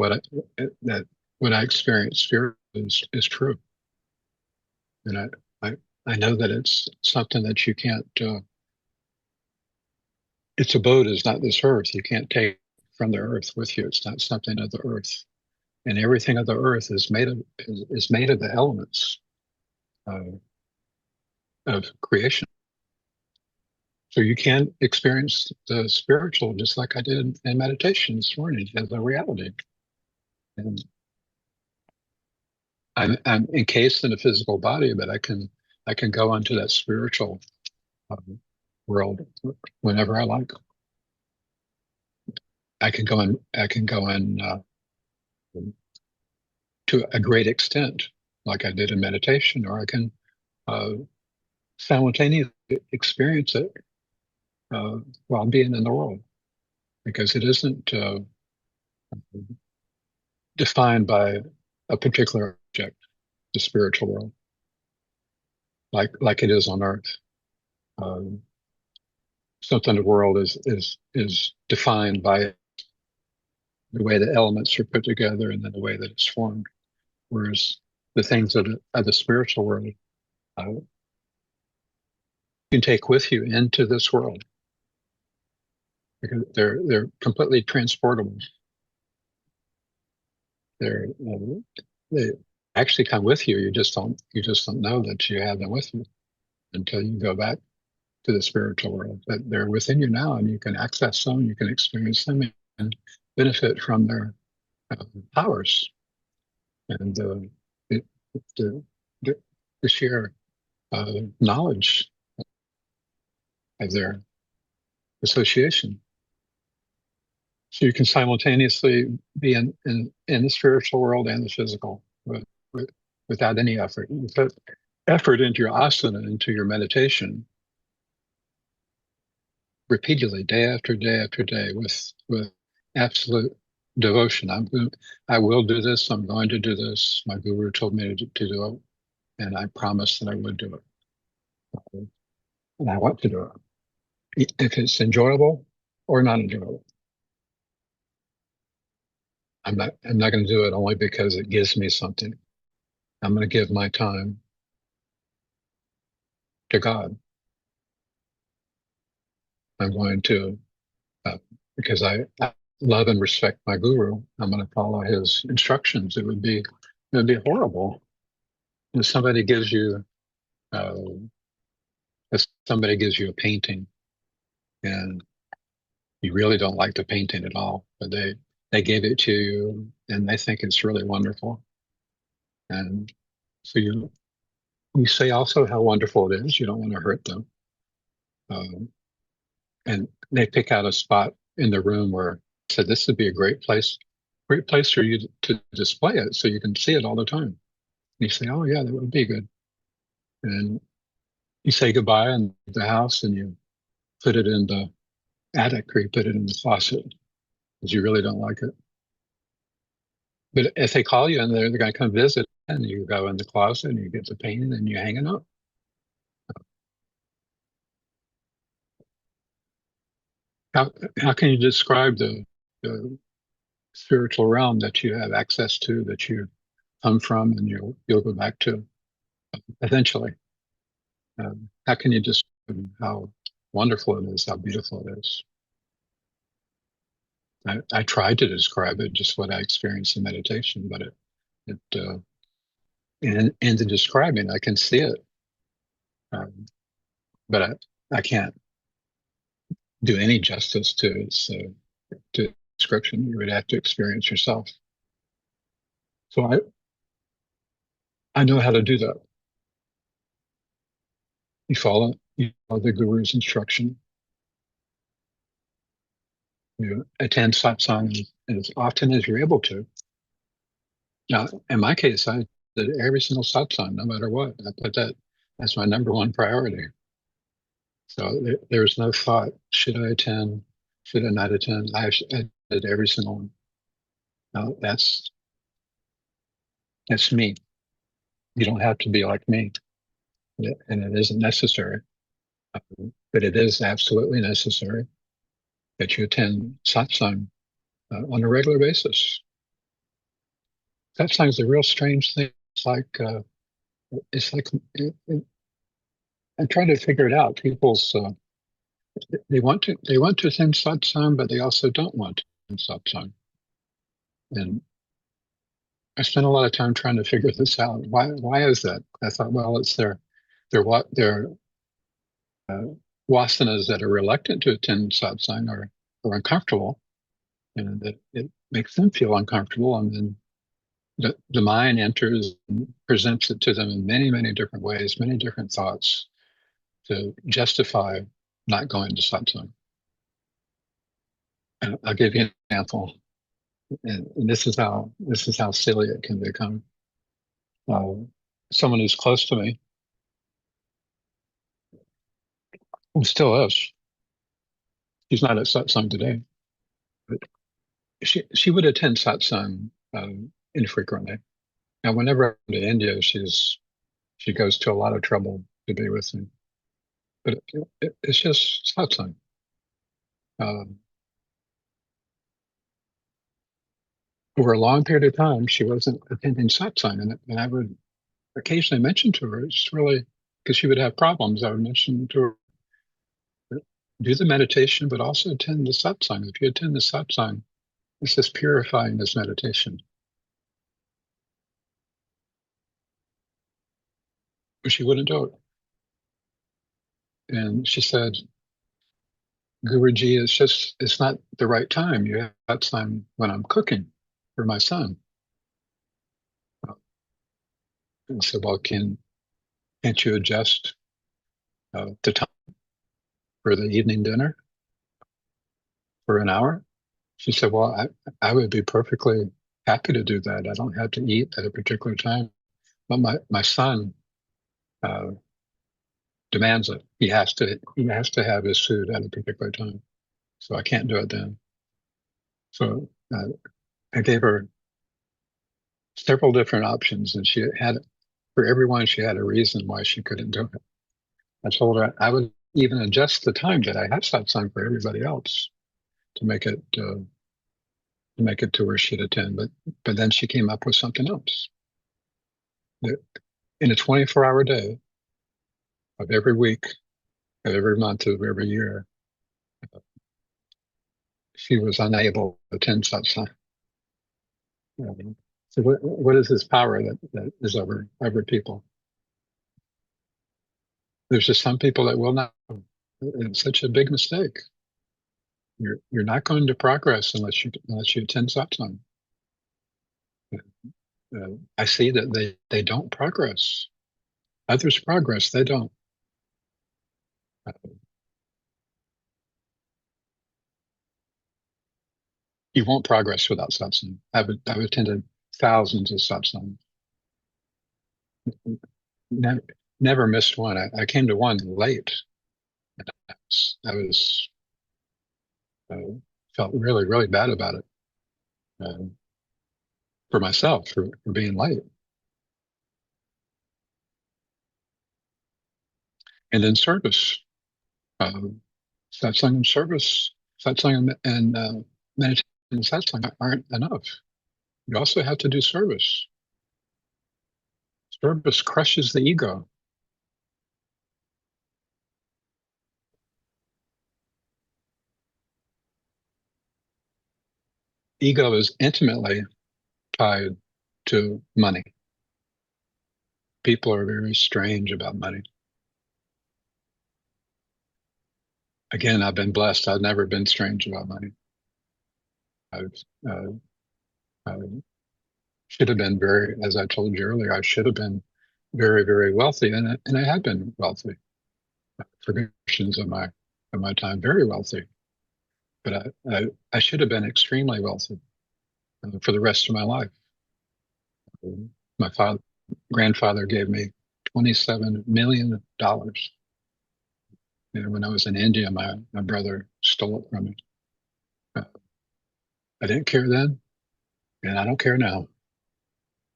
what I experience spiritually is true, and I know that it's something that you can't. Its abode is not this earth. You can't take from the earth with you. It's not something of the earth, and everything of the earth is made of the elements of creation. So you can experience the spiritual just like I did in meditation this morning as a reality. And I'm encased in a physical body, but I can I can go into that spiritual world whenever I like. I can go in to a great extent, like I did in meditation, or I can simultaneously experience it while being in the world, because it isn't defined by a particular object, the spiritual world, like it is on Earth. Something the world is defined by the way the elements are put together and then the way that it's formed. Whereas the things of the spiritual world, you can take with you into this world, because they're completely transportable. They actually come with you. You just don't know that you have them with you until you go back to the spiritual world. But they're within you now, and you can access them, you can experience them, and benefit from their powers and the sheer knowledge of their association. So you can simultaneously be in the spiritual world and the physical without any effort. You put effort into your asana, into your meditation, repeatedly, day after day after day, with absolute devotion. I will do this. I'm going to do this. My guru told me to do it, and I promised that I would do it. And I want to do it, if it's enjoyable or not enjoyable. I'm not going to do it only because it gives me something. I'm going to give my time to God. I'm going to, because I love and respect my guru, I'm going to follow his instructions. It would be horrible if somebody gives you a painting and you really don't like the painting at all, but they gave it to you and they think it's really wonderful. And so you say also how wonderful it is. You don't want to hurt them. And they pick out a spot in the room where said this would be a great place for you to display it so you can see it all the time. And you say, oh yeah, that would be good. And you say goodbye in the house and you put it in the attic or you put it in the closet because you really don't like it. But if they call you and they're going to come visit, and you go in the closet and you get the painting and you hang it up. How can you describe the spiritual realm that you have access to, that you come from, and you'll go back to eventually? How can you describe how wonderful it is, how beautiful it is? I tried to describe it, just what I experienced in meditation, but in the describing, I can see it, but I can't do any justice to its to description. You would have to experience yourself. So I know how to do that. You follow the guru's instruction. You attend satsang as often as you're able to. Now, in my case, I did every single satsang, no matter what. I put that as my number one priority. So there was no thought, should I attend? Should I not attend? I did every single one. Now, that's me. You don't have to be like me. And it isn't necessary. But it is absolutely necessary that you attend satsang on a regular basis. Satsang is a real strange thing. It's like I'm trying to figure it out. People's they want to attend satsang, but they also don't want to attend satsang. And I spent a lot of time trying to figure this out. Why is that? I thought, well, it's their vasanas that are reluctant to attend satsang or uncomfortable, and that it makes them feel uncomfortable, and then the mind enters and presents it to them in many, many different ways, many different thoughts to justify not going to satsang. And I'll give you an example, and this is how silly it can become. Someone who's close to me, who still is, she's not at satsang today, but she would attend satsang infrequently. Now, whenever I'm to India, she goes to a lot of trouble to be with me, but it's just satsang. Over a long period of time, she wasn't attending satsang, and I would occasionally mention to her, it's really because she would have problems. I would mention to her, do the meditation, but also attend the satsang. If you attend the satsang, it's just purifying this meditation. But she wouldn't do it. And she said, Guruji, it's not the right time. You have satsang when I'm cooking for my son. And I said, well, can't you adjust the time for the evening dinner for an hour? She said, well, I would be perfectly happy to do that. I don't have to eat at a particular time. But my son demands it. He has to have his food at a particular time. So I can't do it then. So I gave her several different options, and for everyone, she had a reason why she couldn't do it. I told her I would even adjust the time that I have satsang for everybody else to make it to where she'd attend. But then she came up with something else. In a 24-hour day of every week, of every month, of every year, she was unable to attend satsang. So what is this power that is over people? There's just some people that will not. It's such a big mistake. You're not going to progress unless you attend satsang. I see that they don't progress. Others progress, they don't. You won't progress without satsang. I've attended thousands of satsang. Never missed one. I came to one late. I was felt really, really bad about it for myself for being late. And then service, satsang and service, satsang and meditation and satsang aren't enough. You also have to do service. Service crushes the ego. Ego is intimately tied to money. People are very strange about money. Again, I've been blessed. I've never been strange about money. I should have been as I told you earlier, I should have been very, very wealthy, and I had been wealthy for portions of my time, very wealthy. But I should have been extremely wealthy for the rest of my life. My grandfather gave me $27 million. When I was in India, my brother stole it from me. I didn't care then, and I don't care now.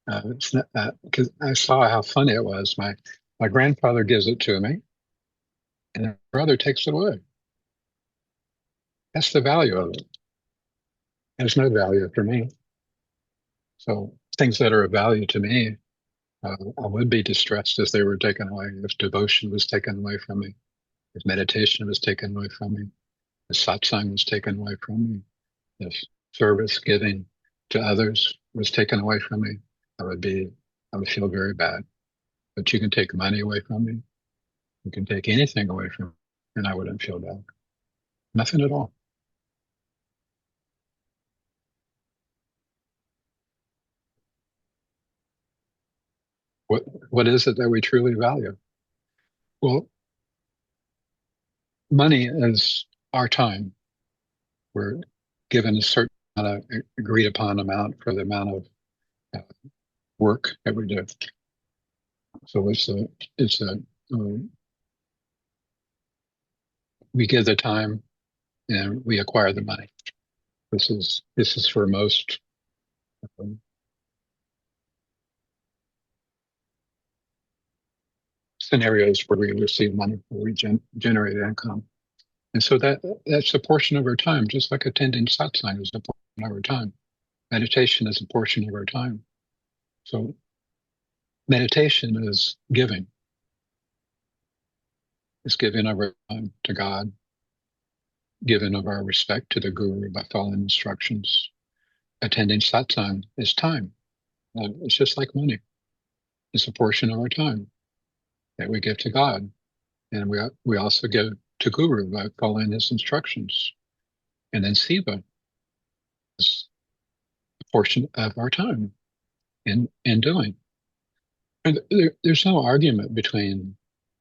It's not because I saw how funny it was. My grandfather gives it to me, and my brother takes it away. That's the value of it. There's no value for me. So things that are of value to me, I would be distressed if they were taken away. If devotion was taken away from me, if meditation was taken away from me, if satsang was taken away from me, if service giving to others was taken away from me, I would feel very bad. But you can take money away from me. You can take anything away from me, and I wouldn't feel bad. Nothing at all. What is it that we truly value? Well, money is our time. We're given a certain amount of agreed upon amount for the amount of work that we do. So we give the time and we acquire the money. This is for most scenarios where we receive money, where we generate income. And so that's a portion of our time, just like attending Satsang is a portion of our time. Meditation is a portion of our time. So meditation is giving. It's giving of our time to God, giving of our respect to the Guru by following instructions. Attending Satsang is time. It's just like money. It's a portion of our time that we give to God. And we also give to Guru by following his instructions. And then Seva is a portion of our time in doing. And there's no argument between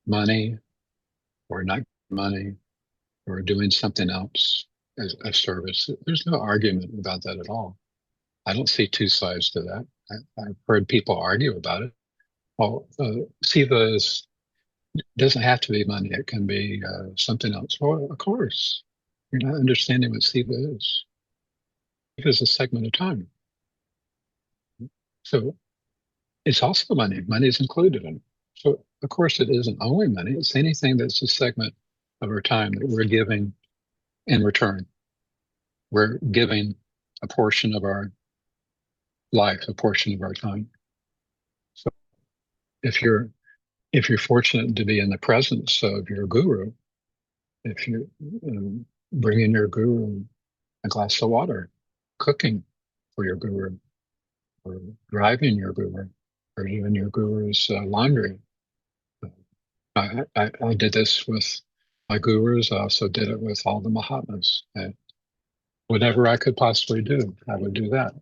money or not money or doing something else as a service. There's no argument about that at all. I don't see two sides to that. I've heard people argue about it. Well, Seva doesn't have to be money. It can be something else. Well, of course, you're not understanding what Seva is. It is a segment of time. So it's also money. Money is included in it. So, of course, it isn't only money. It's anything that's a segment of our time that we're giving in return. We're giving a portion of our life, a portion of our time. So if you're fortunate to be in the presence of your guru, if you're bringing your guru a glass of water, cooking for your guru, or driving your guru, or even your guru's laundry. I did this with my gurus. I also did it with all the Mahatmas. And whatever I could possibly do, I would do that.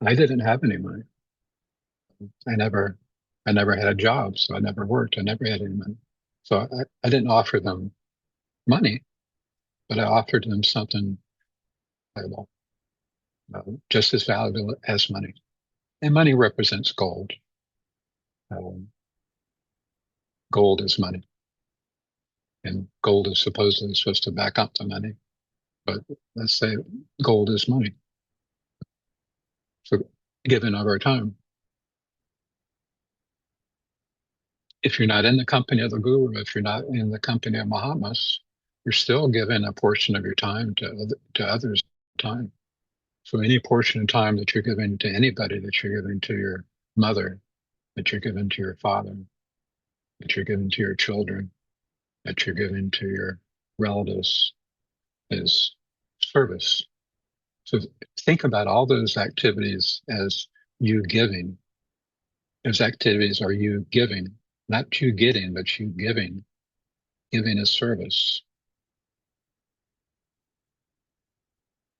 I didn't have any money. I never had a job, so I never worked. I never had any money. So I didn't offer them money, but I offered them something valuable, just as valuable as money. And money represents gold. Gold is money. And gold is supposedly supposed to back up the money. But let's say gold is money. So given of our time. If you're not in the company of the Guru, if you're not in the company of Mahatmas, you're still giving a portion of your time to others' time. So any portion of time that you're giving to anybody, that you're giving to your mother, that you're giving to your father, that you're giving to your children, that you're giving to your relatives, is service. So think about all those activities as you giving. Those activities are you giving, not you getting, but you giving. Giving is service.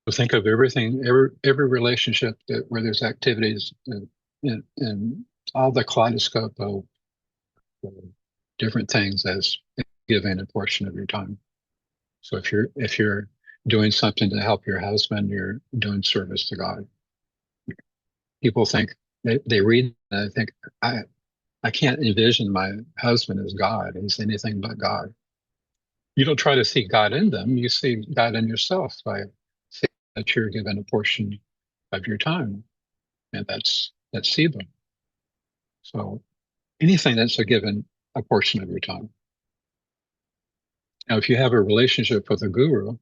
So think of everything, every relationship where there's activities and all the kaleidoscope of different things as giving a portion of your time. So if you're doing something to help your husband, you're doing service to God. People think they read and they think I can't envision my husband as God. He's anything but God. You don't try to see God in them. You see God in yourself by seeing that you're given a portion of your time, and that's Seva. So anything that's given a portion of your time. Now, if you have a relationship with a guru,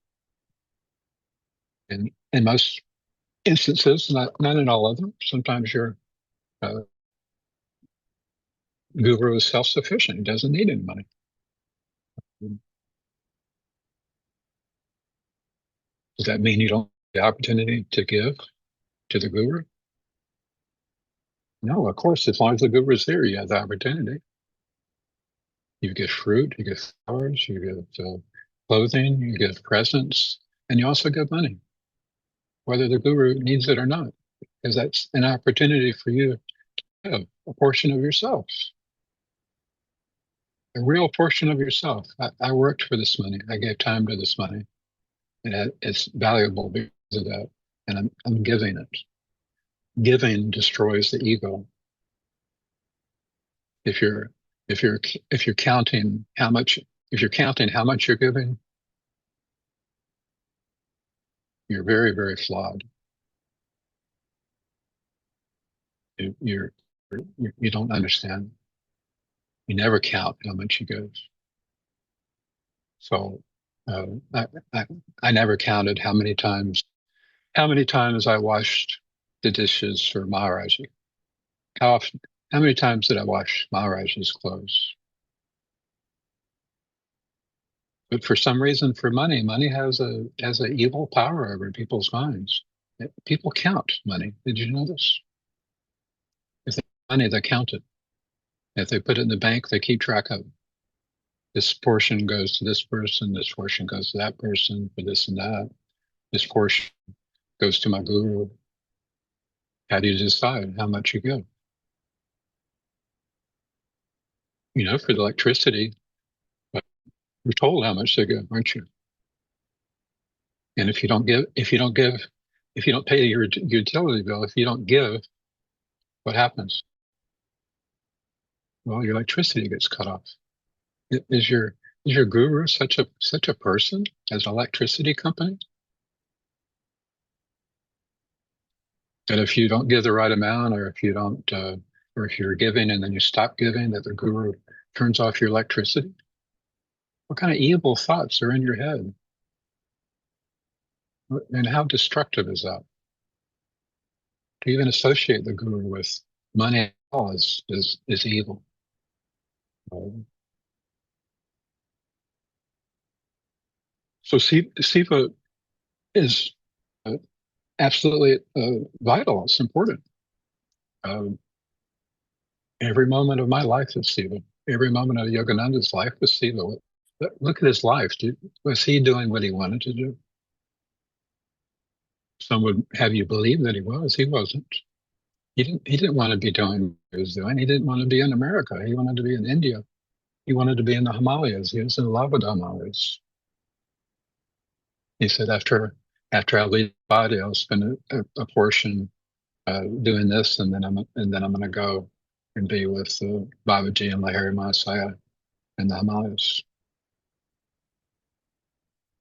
and in most instances, not in all of them, sometimes your guru is self-sufficient. He doesn't need any money. Does that mean you don't have the opportunity to give to the guru? No, of course, as long as the guru is there, you have the opportunity. You get fruit, you get flowers, you get clothing, you get presents, and you also get money, whether the guru needs it or not, because that's an opportunity for you to give a portion of yourself, a real portion of yourself. I worked for this money. I gave time to this money, and it's valuable because of that. And I'm giving it. Giving destroys the ego. If you're counting how much you're giving, you're very, very flawed. You don't understand. You never count how much you give. So I never counted how many times I washed the dishes for Maharaji. How many times did I wash Maharaji's clothes? But for some reason, for money has an evil power over people's minds. People count money. Did you know this? If they have money, they count it. If they put it in the bank, they keep track of it. This portion goes to this person. This portion goes to that person for this and that. This portion goes to my guru. How do you decide how much you give? You know, for the electricity, you're told how much they give, aren't you? And if you don't pay your utility bill, if you don't give, what happens? Well, your electricity gets cut off. Is your guru such a person as an electricity company? That if you don't give the right amount, or if you don't, or if you're giving and then you stop giving, that the guru turns off your electricity? What kind of evil thoughts are in your head? And how destructive is that? To even associate the guru with money at all is evil. So Seva is absolutely vital. It's important. Every moment of my life is Seva. Every moment of Yogananda's life was Seva. Look at his life. Was he doing what he wanted to do? Some would have you believe that he was. He wasn't. He didn't want to be doing what he was doing. He didn't want to be in America. He wanted to be in India. He wanted to be in the Himalayas. He was in love with the Himalayas. He said, after I leave the body, I'll spend a portion doing this, and then I'm going to go and be with Babaji and Lahiri Mahasaya in the Himalayas.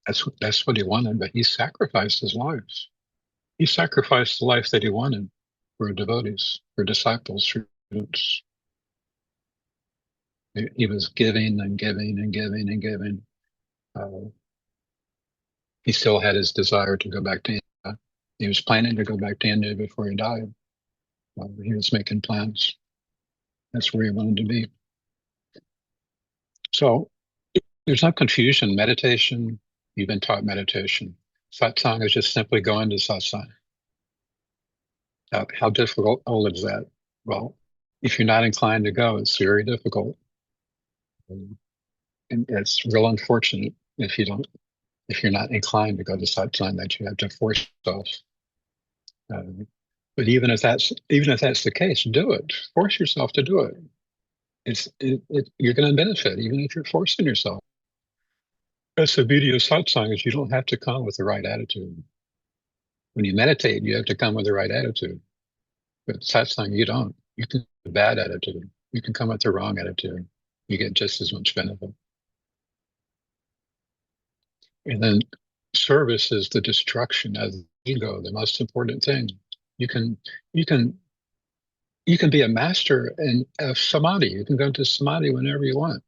That's what he wanted, but he sacrificed his life. He sacrificed the life that he wanted for devotees, for disciples, for students. He was giving and giving and giving and giving. He still had his desire to go back to India. He was planning to go back to India before he died. He was making plans. That's where he wanted to be. So there's no confusion. Meditation, you've been taught meditation. Satsang is just simply going to satsang. How difficult is that? Well, if you're not inclined to go, it's very difficult. And it's real unfortunate if you're not inclined to go to satsang, that you have to force yourself. But even if that's the case, do it. Force yourself to do it. You're going to benefit even if you're forcing yourself. That's the beauty of satsang, is you don't have to come with the right attitude. When you meditate, you have to come with the right attitude. But satsang, you don't. You can have a bad attitude. You can come with the wrong attitude. You get just as much benefit. And then service is the destruction of the ego, the most important thing. You can be a master of samadhi. You can go into samadhi whenever you want.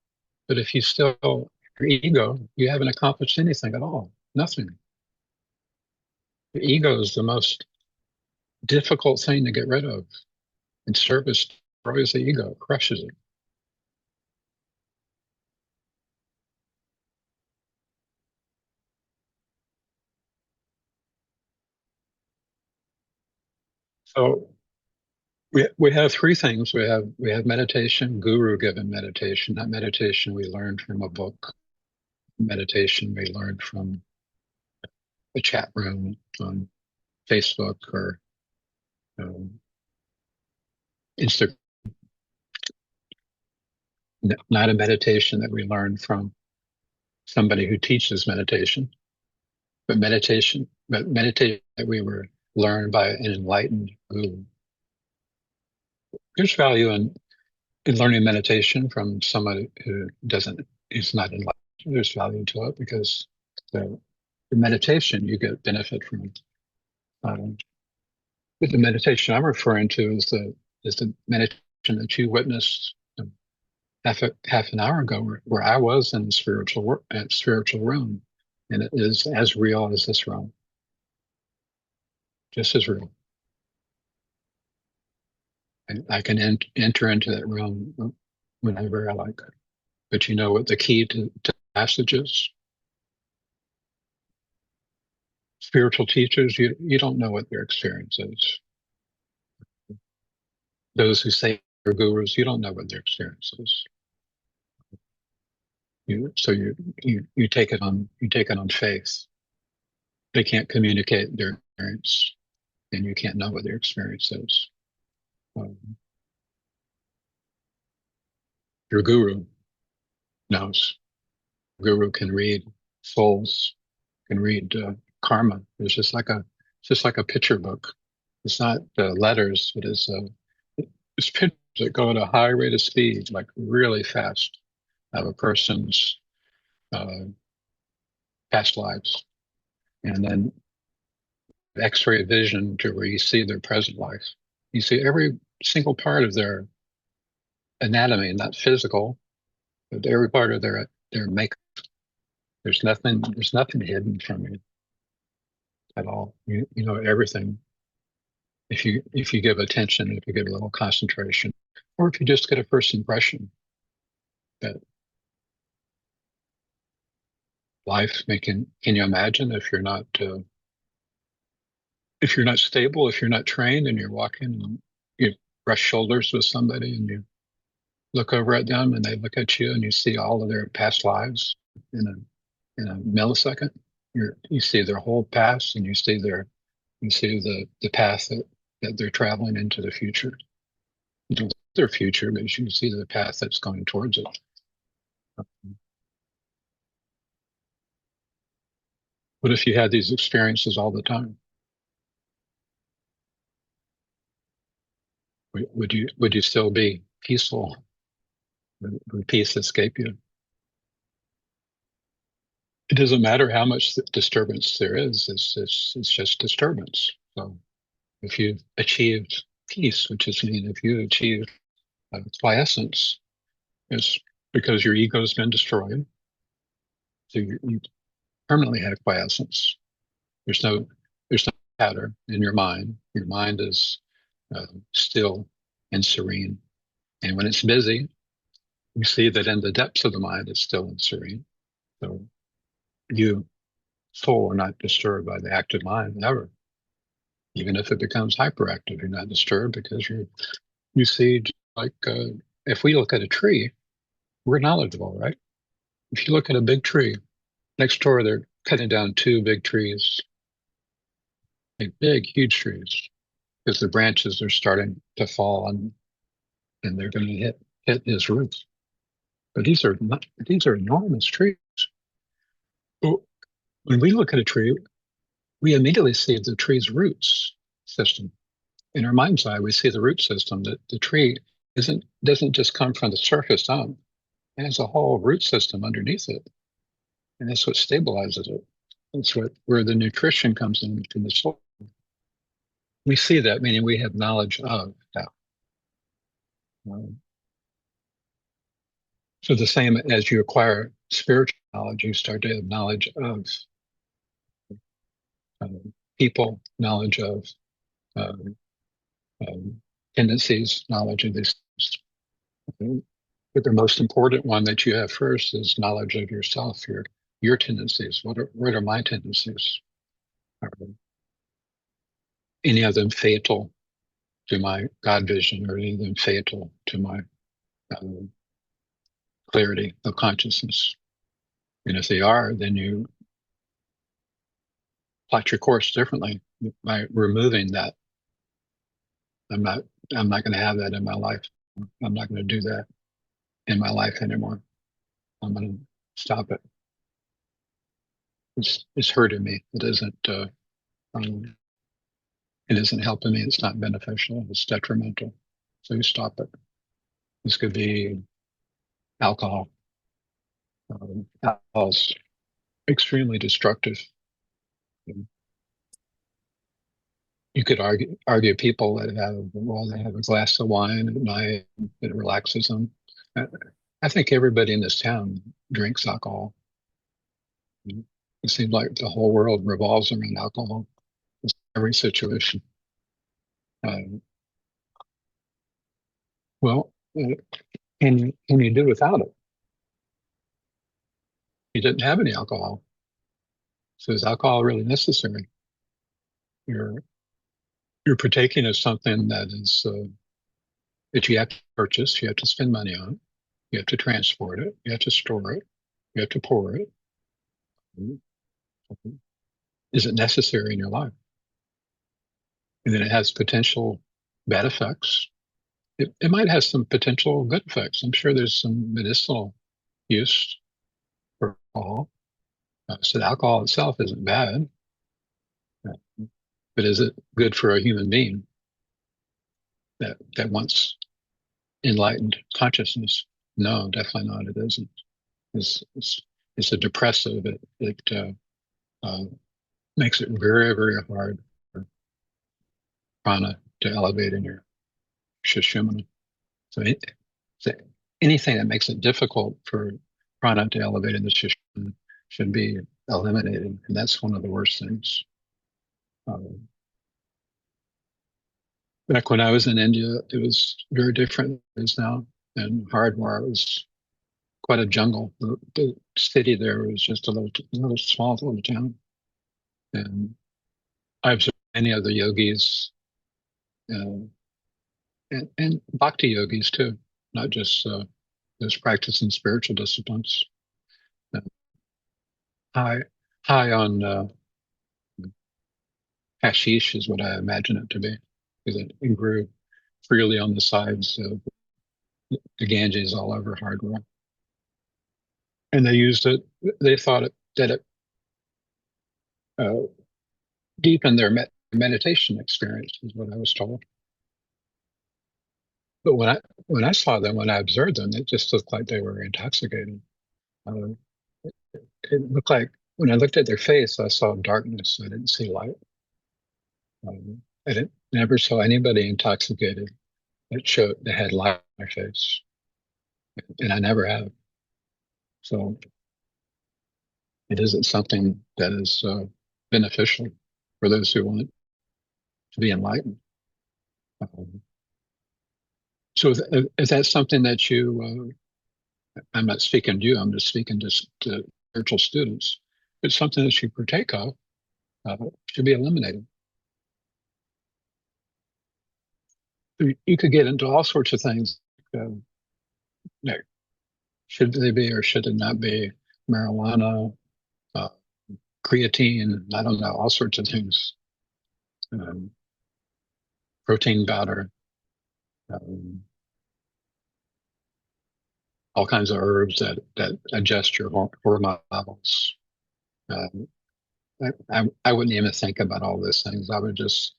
But if you still your ego, you haven't accomplished anything at all. Nothing. The ego is the most difficult thing to get rid of. And service destroys the ego, crushes it. So we have three things. We have meditation, guru given meditation. That meditation we learned from a book. Meditation we learned from a chat room on Facebook or Instagram not a meditation that we learn from somebody who teaches meditation, but meditation that we were learned by an enlightened guru. There's value in learning meditation from someone who is not enlightened. There's value to it because the meditation you get benefit from. But the meditation I'm referring to is the meditation that you witnessed half an hour ago, where I was in the spiritual realm, and it is as real as this realm, just as real. And I can enter into that realm whenever I like. But you know what the key to the passage is? Spiritual teachers, you don't know what their experience is. Those who say they're gurus, you don't know what their experience is. So you take it on faith. They can't communicate their experience, and you can't know what their experience is. Your guru knows. Guru can read souls, can read karma. It's just like a picture book. It's not letters, but it's pictures that go at a high rate of speed, like really fast, of a person's past lives, and then X-ray vision to where you see their present life. You see every single part of their anatomy, not physical, but every part of their makeup. There's nothing hidden from you at all. You know everything. If you give attention, if you give a little concentration, or if you just get a first impression that life can you imagine if you're not stable, if you're not trained, and you're walking and you brush shoulders with somebody and you look over at them and they look at you and you see all of their past lives in a millisecond. You see their whole past, and you see the path that they're traveling into the future. You don't see their future, but you see the path that's going towards it. What if you had these experiences all the time? Would you still be peaceful? Would peace escape you? It doesn't matter how much disturbance there is. It's just disturbance. So if you've achieved peace, which is if you achieved quiescence, it's because your ego's been destroyed. So you permanently have quiescence. There's no pattern in your mind. Your mind is still and serene. And when it's busy, you see that in the depths of the mind, it's still and serene. So you, soul, are not disturbed by the active mind ever. Even if it becomes hyperactive, you're not disturbed because you see, like if we look at a tree, we're knowledgeable, right? If you look at a big tree, next door they're cutting down two big trees, like big, huge trees, because the branches are starting to fall and they're going to hit his roots. But these are enormous trees. When we look at a tree, we immediately see the tree's roots system. In our mind's eye, we see the root system. That the tree doesn't just come from the surface up. It has a whole root system underneath it, and that's what stabilizes it. That's where the nutrition comes in from the soil. We see that, meaning we have knowledge of that. So the same as you acquire spiritual knowledge, you start to have knowledge of people, knowledge of tendencies, knowledge of these things. But the most important one that you have first is knowledge of yourself, your tendencies. What are my tendencies? Are any of them fatal to my God vision, or any of them fatal to my clarity of consciousness? And if they are, then you plot your course differently by removing that. I'm not going to have that in my life. I'm not going to do that. in my life anymore. I'm going to stop it. It's hurting me. It isn't helping me. It's not beneficial. It's detrimental. So you stop it. This could be alcohol. Alcohol's extremely destructive. You could argue people that they have a glass of wine at night, it relaxes them. I think everybody in this town drinks alcohol. It seems like the whole world revolves around alcohol. It's every situation. Well, can you do without it? You didn't have any alcohol. So is alcohol really necessary? You're partaking of something that is that you have to purchase, you have to spend money on, you have to transport it, you have to store it, you have to pour it. Is it necessary in your life? And then it has potential bad effects. It might have some potential good effects. I'm sure there's some medicinal use for alcohol. So the alcohol itself isn't bad. But is it good for a human being that wants enlightened consciousness? No, definitely not. It isn't. It's a depressive. It makes it very, very hard for prana to elevate in your Sushumna. So anything that makes it difficult for prana to elevate in the Sushumna should be eliminated, and that's one of the worst things. Back when I was in India, it was very different than it is now. And Hardwar was quite a jungle. The city there was just a little small little town. And I observed many of the yogis and bhakti yogis too, not just those practicing spiritual disciplines. High on hashish is what I imagine it to be, because it grew freely on the sides of the Ganges all over Hardwar. And they used it, they thought that it deepened their meditation experience, is what I was told. But when I saw them, when I observed them, it just looked like they were intoxicated. It looked like, when I looked at their face, I saw darkness. I didn't see light. I never saw anybody intoxicated that had light on their face. And I never have. So it isn't something that is beneficial for those who want to be enlightened. So is that something that you, I'm not speaking to you, I'm just speaking to spiritual students. It's something that you partake of, should be eliminated. You could get into all sorts of things. Should they be or should it not be marijuana, creatine, I don't know, all sorts of things. Protein powder, all kinds of herbs that adjust your hormone levels. I wouldn't even think about all those things. I would just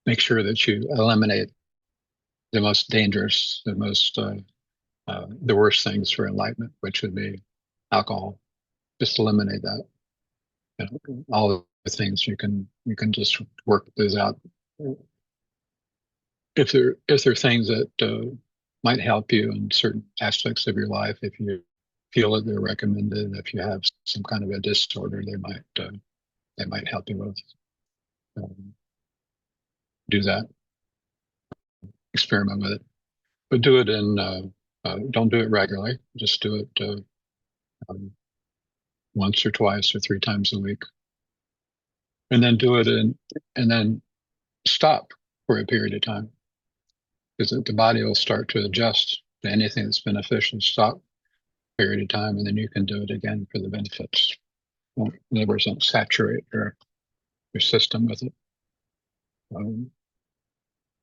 make sure that you eliminate the most dangerous, the worst things for enlightenment, which would be alcohol. Just eliminate that. All the things you can just work those out. If there are things that might help you in certain aspects of your life, if you feel that they're recommended, if you have some kind of a disorder, they might help you with. Do that. Experiment with it, but do it don't do it regularly. Just do it once or twice or 3 times a week, and then do it and then stop for a period of time, because the body will start to adjust to anything that's beneficial. Stop a period of time, and then you can do it again for the benefits. In other words, don't saturate your system with it.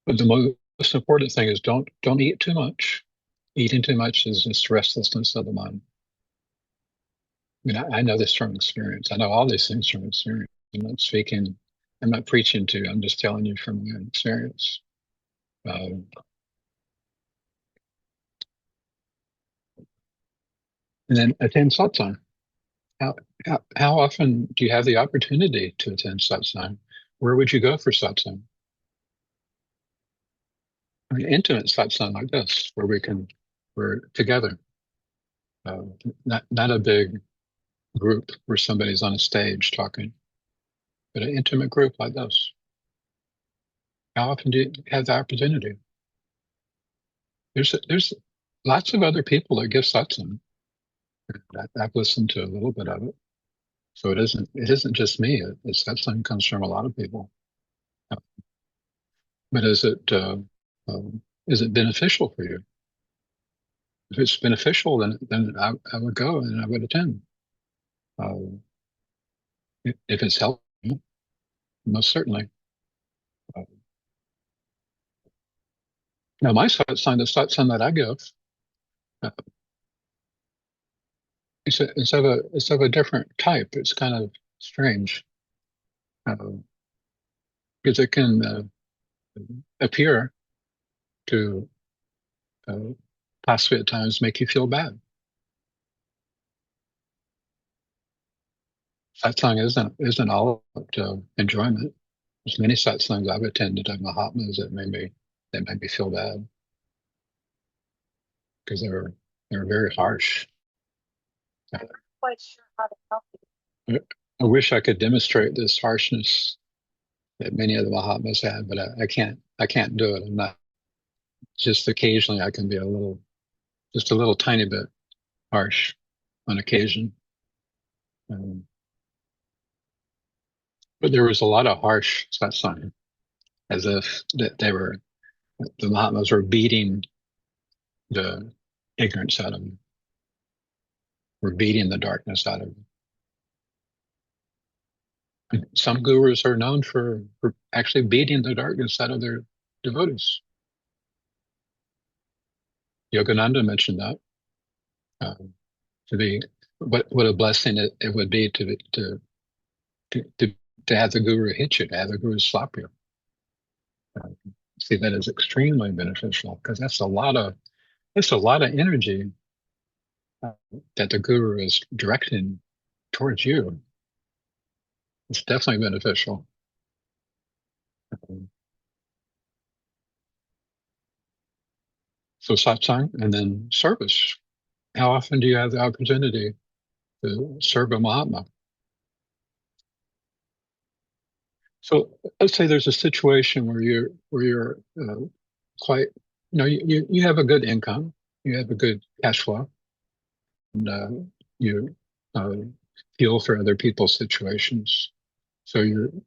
But the most important thing is don't eat too much. Eating too much is just restlessness of the mind. I mean, I know this from experience. I know all these things from experience. I'm not speaking, I'm not preaching to you. I'm just telling you from my experience. And then attend satsang. How, how often do you have the opportunity to attend satsang? Where would you go for satsang? I mean, intimate satsang like this, where we're together. Not a big group where somebody's on a stage talking, but an intimate group like this. How often do you have the opportunity? There's lots of other people that give satsang. I've listened to a little bit of it, so it isn't just me. Satsang comes from a lot of people. But is it beneficial for you? If it's beneficial, then I would go and I would attend. If it's helpful, most certainly. Now, my satsang, the satsang that I give, uh, it's of a different type. It's kind of strange because it can appear to possibly at times make you feel bad. Satsang isn't all about enjoyment. There's many satsangs I've attended of Mahatmas that made me feel bad because they were very harsh. I'm not quite sure how to help you. I wish I could demonstrate this harshness that many of the Mahatmas had, but I can't do it. I'm not. Just occasionally I can be just a little tiny bit harsh on occasion. But there was a lot of harsh satsang, as if that the Mahatmas were beating the ignorance out of them. Were beating the darkness out of them. And some gurus are known for actually beating the darkness out of their devotees. Yogananda mentioned that. To be what a blessing it would be to have the guru hit you, to have the guru slap you. See that as extremely beneficial because that's a lot of energy that the guru is directing towards you. It's definitely beneficial. So satsang and then service. How often do you have the opportunity to serve a Mahatma? So let's say there's a situation where you're quite, you have a good income, you have a good cash flow, and you feel for other people's situations. So you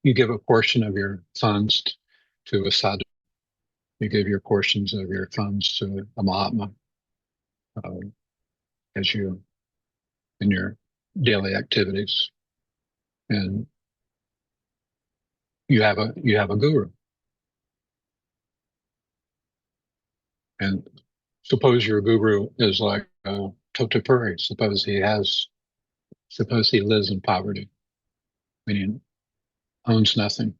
give a portion of your funds to a sadhu. You give your portions of your funds to a Mahatma as you in your daily activities, and you have a guru. And suppose your guru is like Totapuri. Suppose he lives in poverty, meaning owns nothing.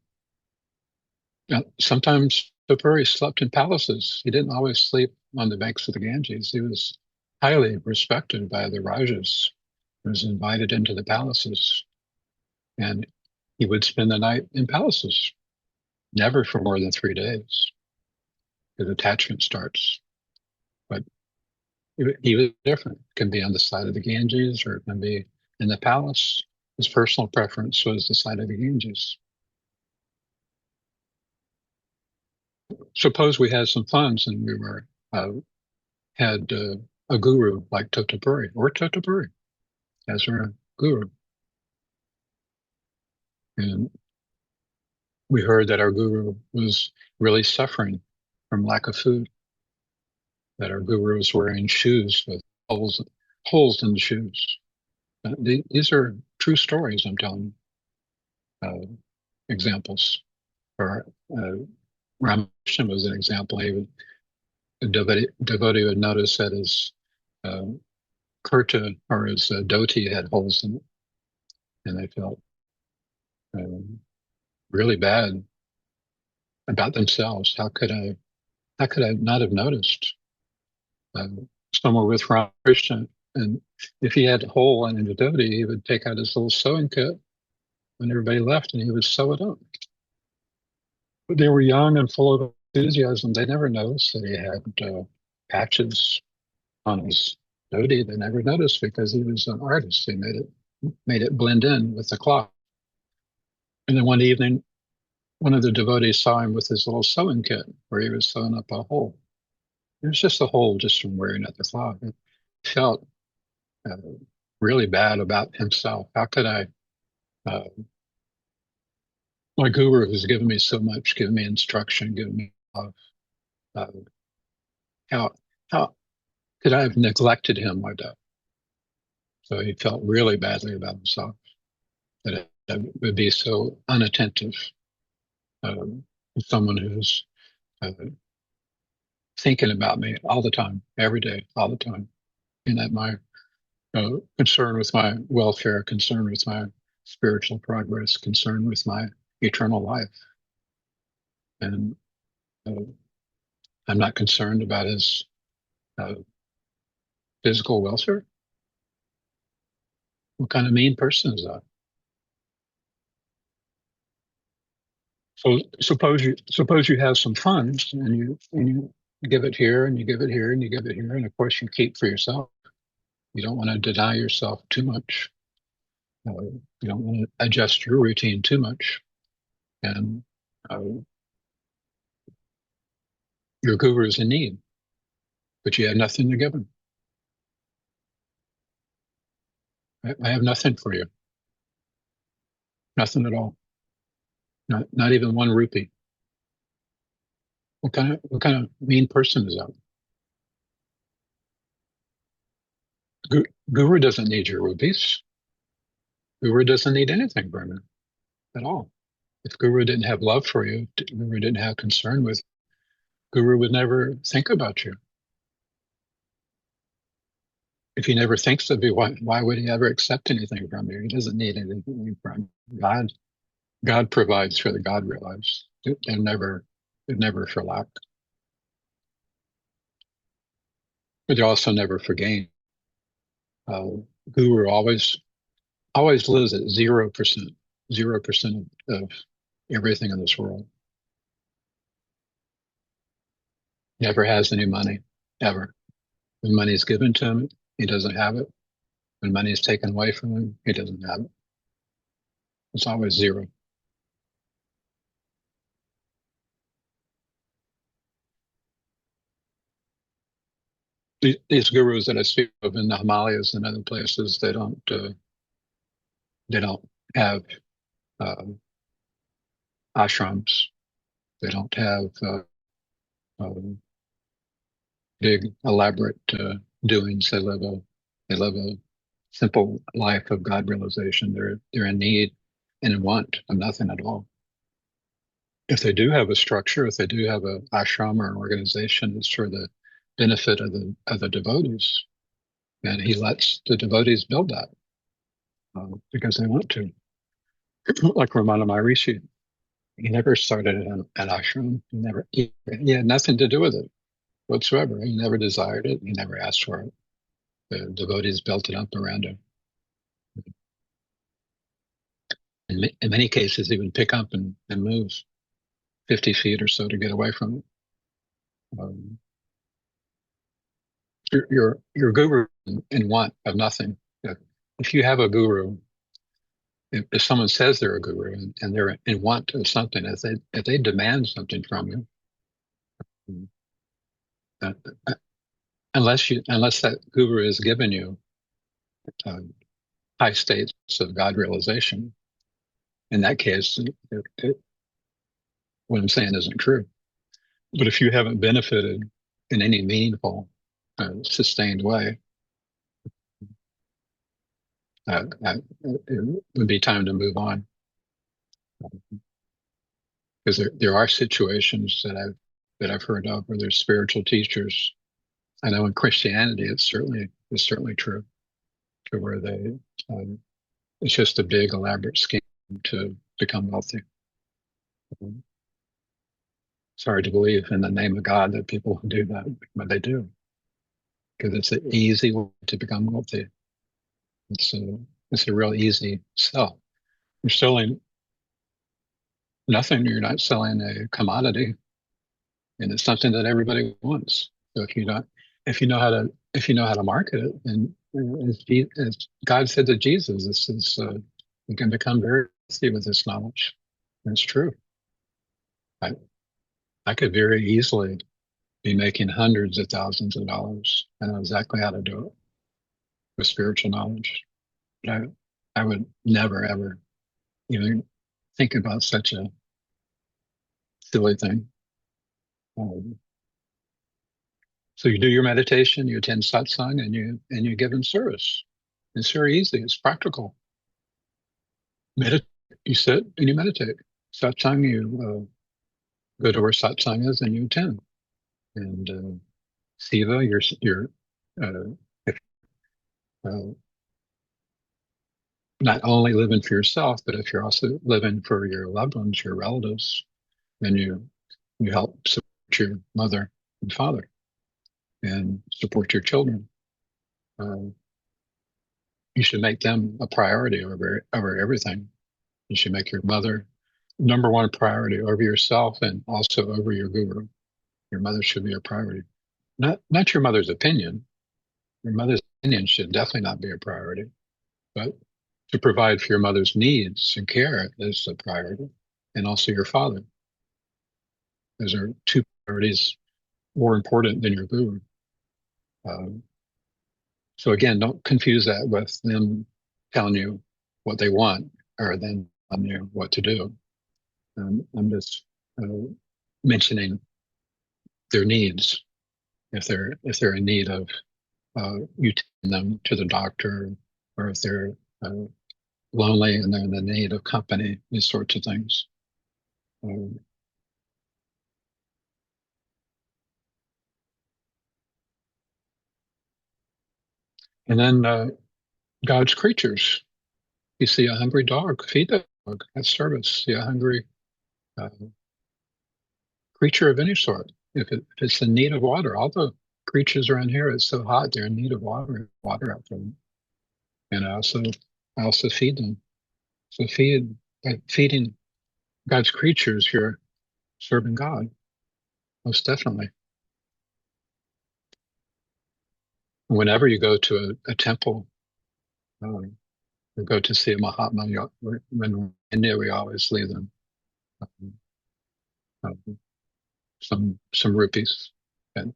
Now, sometimes Totapuri slept in palaces. He didn't always sleep on the banks of the Ganges. He was highly respected by the Rajas. He was invited into the palaces, and he would spend the night in palaces, never for more than 3 days. His attachment starts. But he was different. It can be on the side of the Ganges or it can be in the palace. His personal preference was the side of the Ganges. Suppose we had some funds and we had a guru like Totapuri as our guru. And we heard that our guru was really suffering from lack of food, that our guru was wearing shoes with holes in the shoes. These are true stories, I'm telling you, examples. Or Ramakrishna was an example. A devotee would notice that his uh, kurta or his dhoti had holes in it, and they felt um, really bad about themselves. How could I not have noticed? Somewhere with Ramakrishna, and if he had a hole in a devotee, he would take out his little sewing kit when everybody left, and he would sew it up. But they were young and full of enthusiasm. They never noticed that he had patches on his dhoti. They never noticed because he was an artist. He made it blend in with the cloth. And then one evening, one of the devotees saw him with his little sewing kit where he was sewing up a hole. It was just a hole just from wearing at the cloth. He felt uh, really bad about himself. How could uh, my guru who's given me so much, given me instruction, given me love, uh, how, how could I have neglected him like that? So he felt really badly about himself, that it would be so unattentive. Someone who's uh, thinking about me all the time, every day, all the time, and that my concern with my welfare, concern with my spiritual progress, concern with my eternal life. And I'm not concerned about his physical welfare. What kind of mean person is that? So suppose you have some funds and you give it here and you give it here and you give it here, and of course you keep for yourself. You don't want to deny yourself too much. You don't want to adjust your routine too much. And your guru is in need, but you have nothing to give him. I have nothing for you. Nothing at all. Not even 1 rupee. What kind of mean person is that? Guru doesn't need your rupees. Guru doesn't need anything from you at all. If Guru didn't have love for you, Guru didn't have concern with, Guru would never think about you. If he never thinks of you, why would he ever accept anything from you? He doesn't need anything from God. God provides for the God realized. They're never for lack. But they're also never for gain. Guru always lives at 0%, 0% of everything in this world. Never has any money, ever. When money is given to him, he doesn't have it. When money is taken away from him, he doesn't have it. It's always 0. These gurus that I speak of in the Himalayas and other places, they don't have ashrams. They don't have big elaborate doings. They live a simple life of God realization. They're in need and in want of nothing at all. If they do have a structure, if they do have an ashram or an organization, it's for the benefit of the devotees, and he lets the devotees build that because they want to. Like Ramana Maharishi, he never started an ashram. He had nothing to do with it whatsoever. He never desired it. He never asked for it. The devotees built it up around him. In many cases, he would pick up and move 50 feet or so to get away from it. Your guru in want of nothing. If you have a guru, if someone says they're a guru and they're in want of something, if they demand something from you, unless that guru has given you high states of God realization, in that case, what I'm saying isn't true. But if you haven't benefited in any meaningful, sustained way, it would be time to move on. because there are situations that I've heard of where there's spiritual teachers. I know in Christianity it's certainly true, to where it's just a big elaborate scheme to become wealthy. It's hard to believe in the name of God that people do that, but they do, because it's an easy way to become wealthy. It's a real easy sell. You're selling nothing. You're not selling a commodity, and it's something that everybody wants. So if you know how to market it, and as God said to Jesus, you can become very wealthy with this knowledge. And it's true. I could very easily be making hundreds of thousands of dollars. I know exactly how to do it with spiritual knowledge. But I would never ever even think about such a silly thing. So you do your meditation, you attend satsang, and you give in service. It's very easy. It's practical. You sit and you meditate. Satsang, you go to where satsang is and you attend. And Seva, you're if, not only living for yourself, but if you're also living for your loved ones, your relatives, then you help support your mother and father and support your children. You should make them a priority over everything. You should make your mother number one priority over yourself, and also over your guru. Your mother should be a priority. Not your mother's opinion. Your mother's opinion should definitely not be a priority, but to provide for your mother's needs and care is a priority, and also your father. Those are two priorities more important than your guru. So again, don't confuse that with them telling you what they want or them telling you what to do. I'm just mentioning their needs. If they're in need of you taking them to the doctor, or if they're lonely and they're in the need of company, these sorts of things. And then God's creatures. You see a hungry dog, feed that dog. That's service. See a hungry creature of any sort. If it's in need of water, all the creatures around here, it's so hot, they're in need of water out for them. And I also feed them. So by feeding God's creatures, you're serving God, most definitely. Whenever you go to a temple, or go to see a Mahatma, when we're in India, we always leave them some rupees, and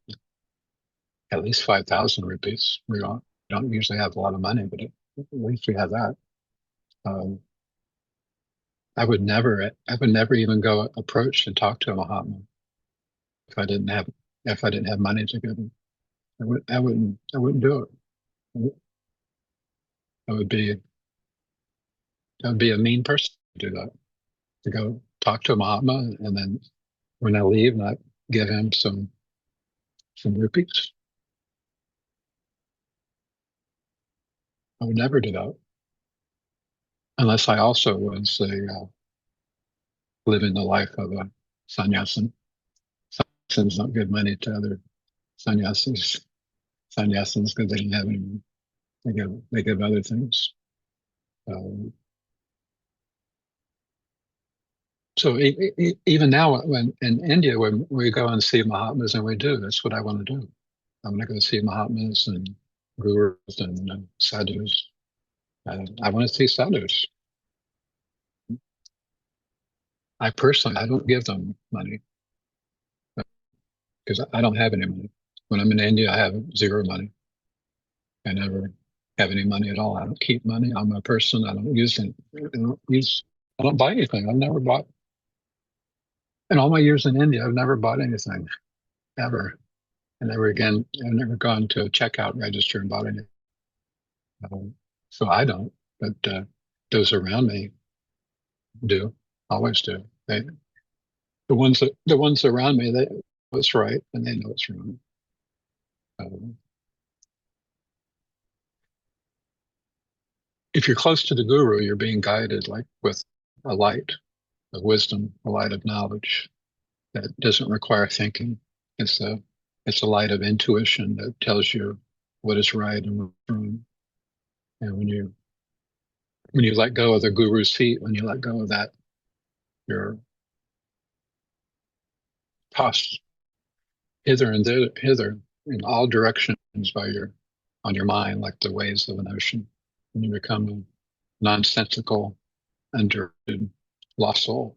at least 5,000 rupees. We don't usually have a lot of money, but at least we have that. I would never even go approach and talk to a Mahatma if I didn't have money to give them. I wouldn't do it. I would be a mean person to do that. To go talk to a Mahatma, and then when I leave, not give him some rupees. I would never do that, unless I also was living the life of a sannyasin. Sannyasins don't give money to other sannyasins because they don't have any money. They give other things. So even now, when in India, when we go and see Mahatmas, and we do, that's what I want to do. I want to go see Mahatmas and gurus and sadhus. I want to see sadhus. I don't give them money because I don't have any money. When I'm in India, I have zero money. I never have any money at all. I don't keep money. I'm a person. I don't use it. I don't buy anything. I've never bought. In all my years in India, I've never bought anything, ever. I've never gone to a checkout register and bought anything. So I don't, but those around me do, always do. The ones around me, they know it's right and they know it's wrong. If you're close to the guru, you're being guided like with a light of wisdom, a light of knowledge that doesn't require thinking. It's a light of intuition that tells you what is right and what's wrong. And when you let go of the guru's feet, when you let go of that, you're tossed hither and hither in all directions on your mind, like the waves of an ocean. And you become a nonsensical, undirected, lost soul.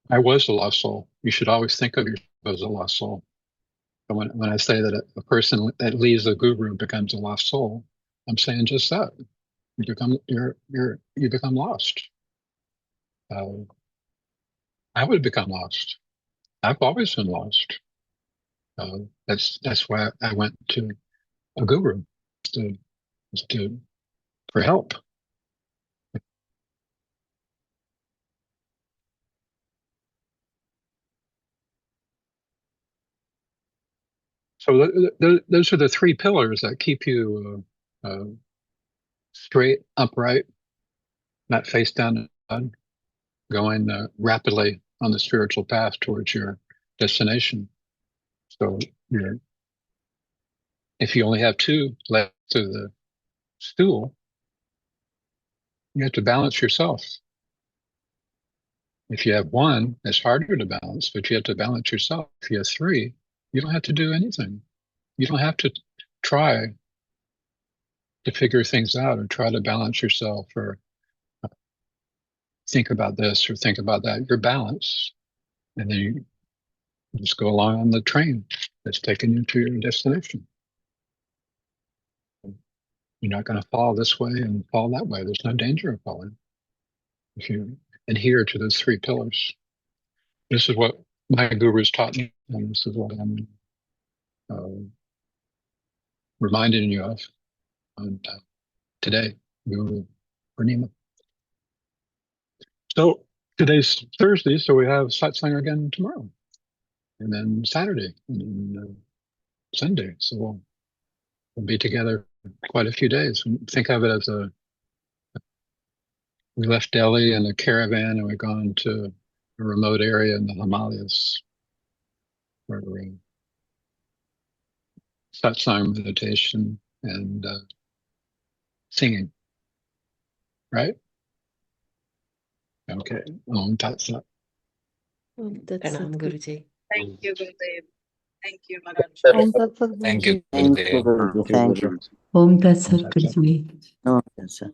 I was a lost soul. You should always think of yourself as a lost soul. And when I say that a person that leaves the guru becomes a lost soul, I'm saying just that. You become lost. I would become lost. I've always been lost. That's why I went to a guru for help. So those are the three pillars that keep you straight, upright, not face down, going rapidly on the spiritual path towards your destination. So if you only have two legs to the stool, you have to balance yourself. If you have one, it's harder to balance, but you have to balance yourself. If you have three, you don't have to do anything. You don't have to try to figure things out or try to balance yourself or think about this or think about that. You're balanced. And then you just go along on the train that's taking you to your destination. You're not going to fall this way and fall that way. There's no danger of falling if you adhere to those three pillars. This is what my gurus taught me, and this is what I'm reminding you of today, Guru Purnima. So today's Thursday, so we have Satsang again tomorrow, and then Saturday, and then Sunday. So we'll be together quite a few days. Think of it as we left Delhi in a caravan and we've gone to a remote area in the Himalayas where we're satsang meditation and singing, right? Okay. Om Tat Sat. Pranam, Guruji. Thank you, Gurudev. Thank you, Maharaj. Om Tat Sat, Thank you, Guruji. Gurudev. Thank you. Om Tat Sat, Guruji. Okay, sir.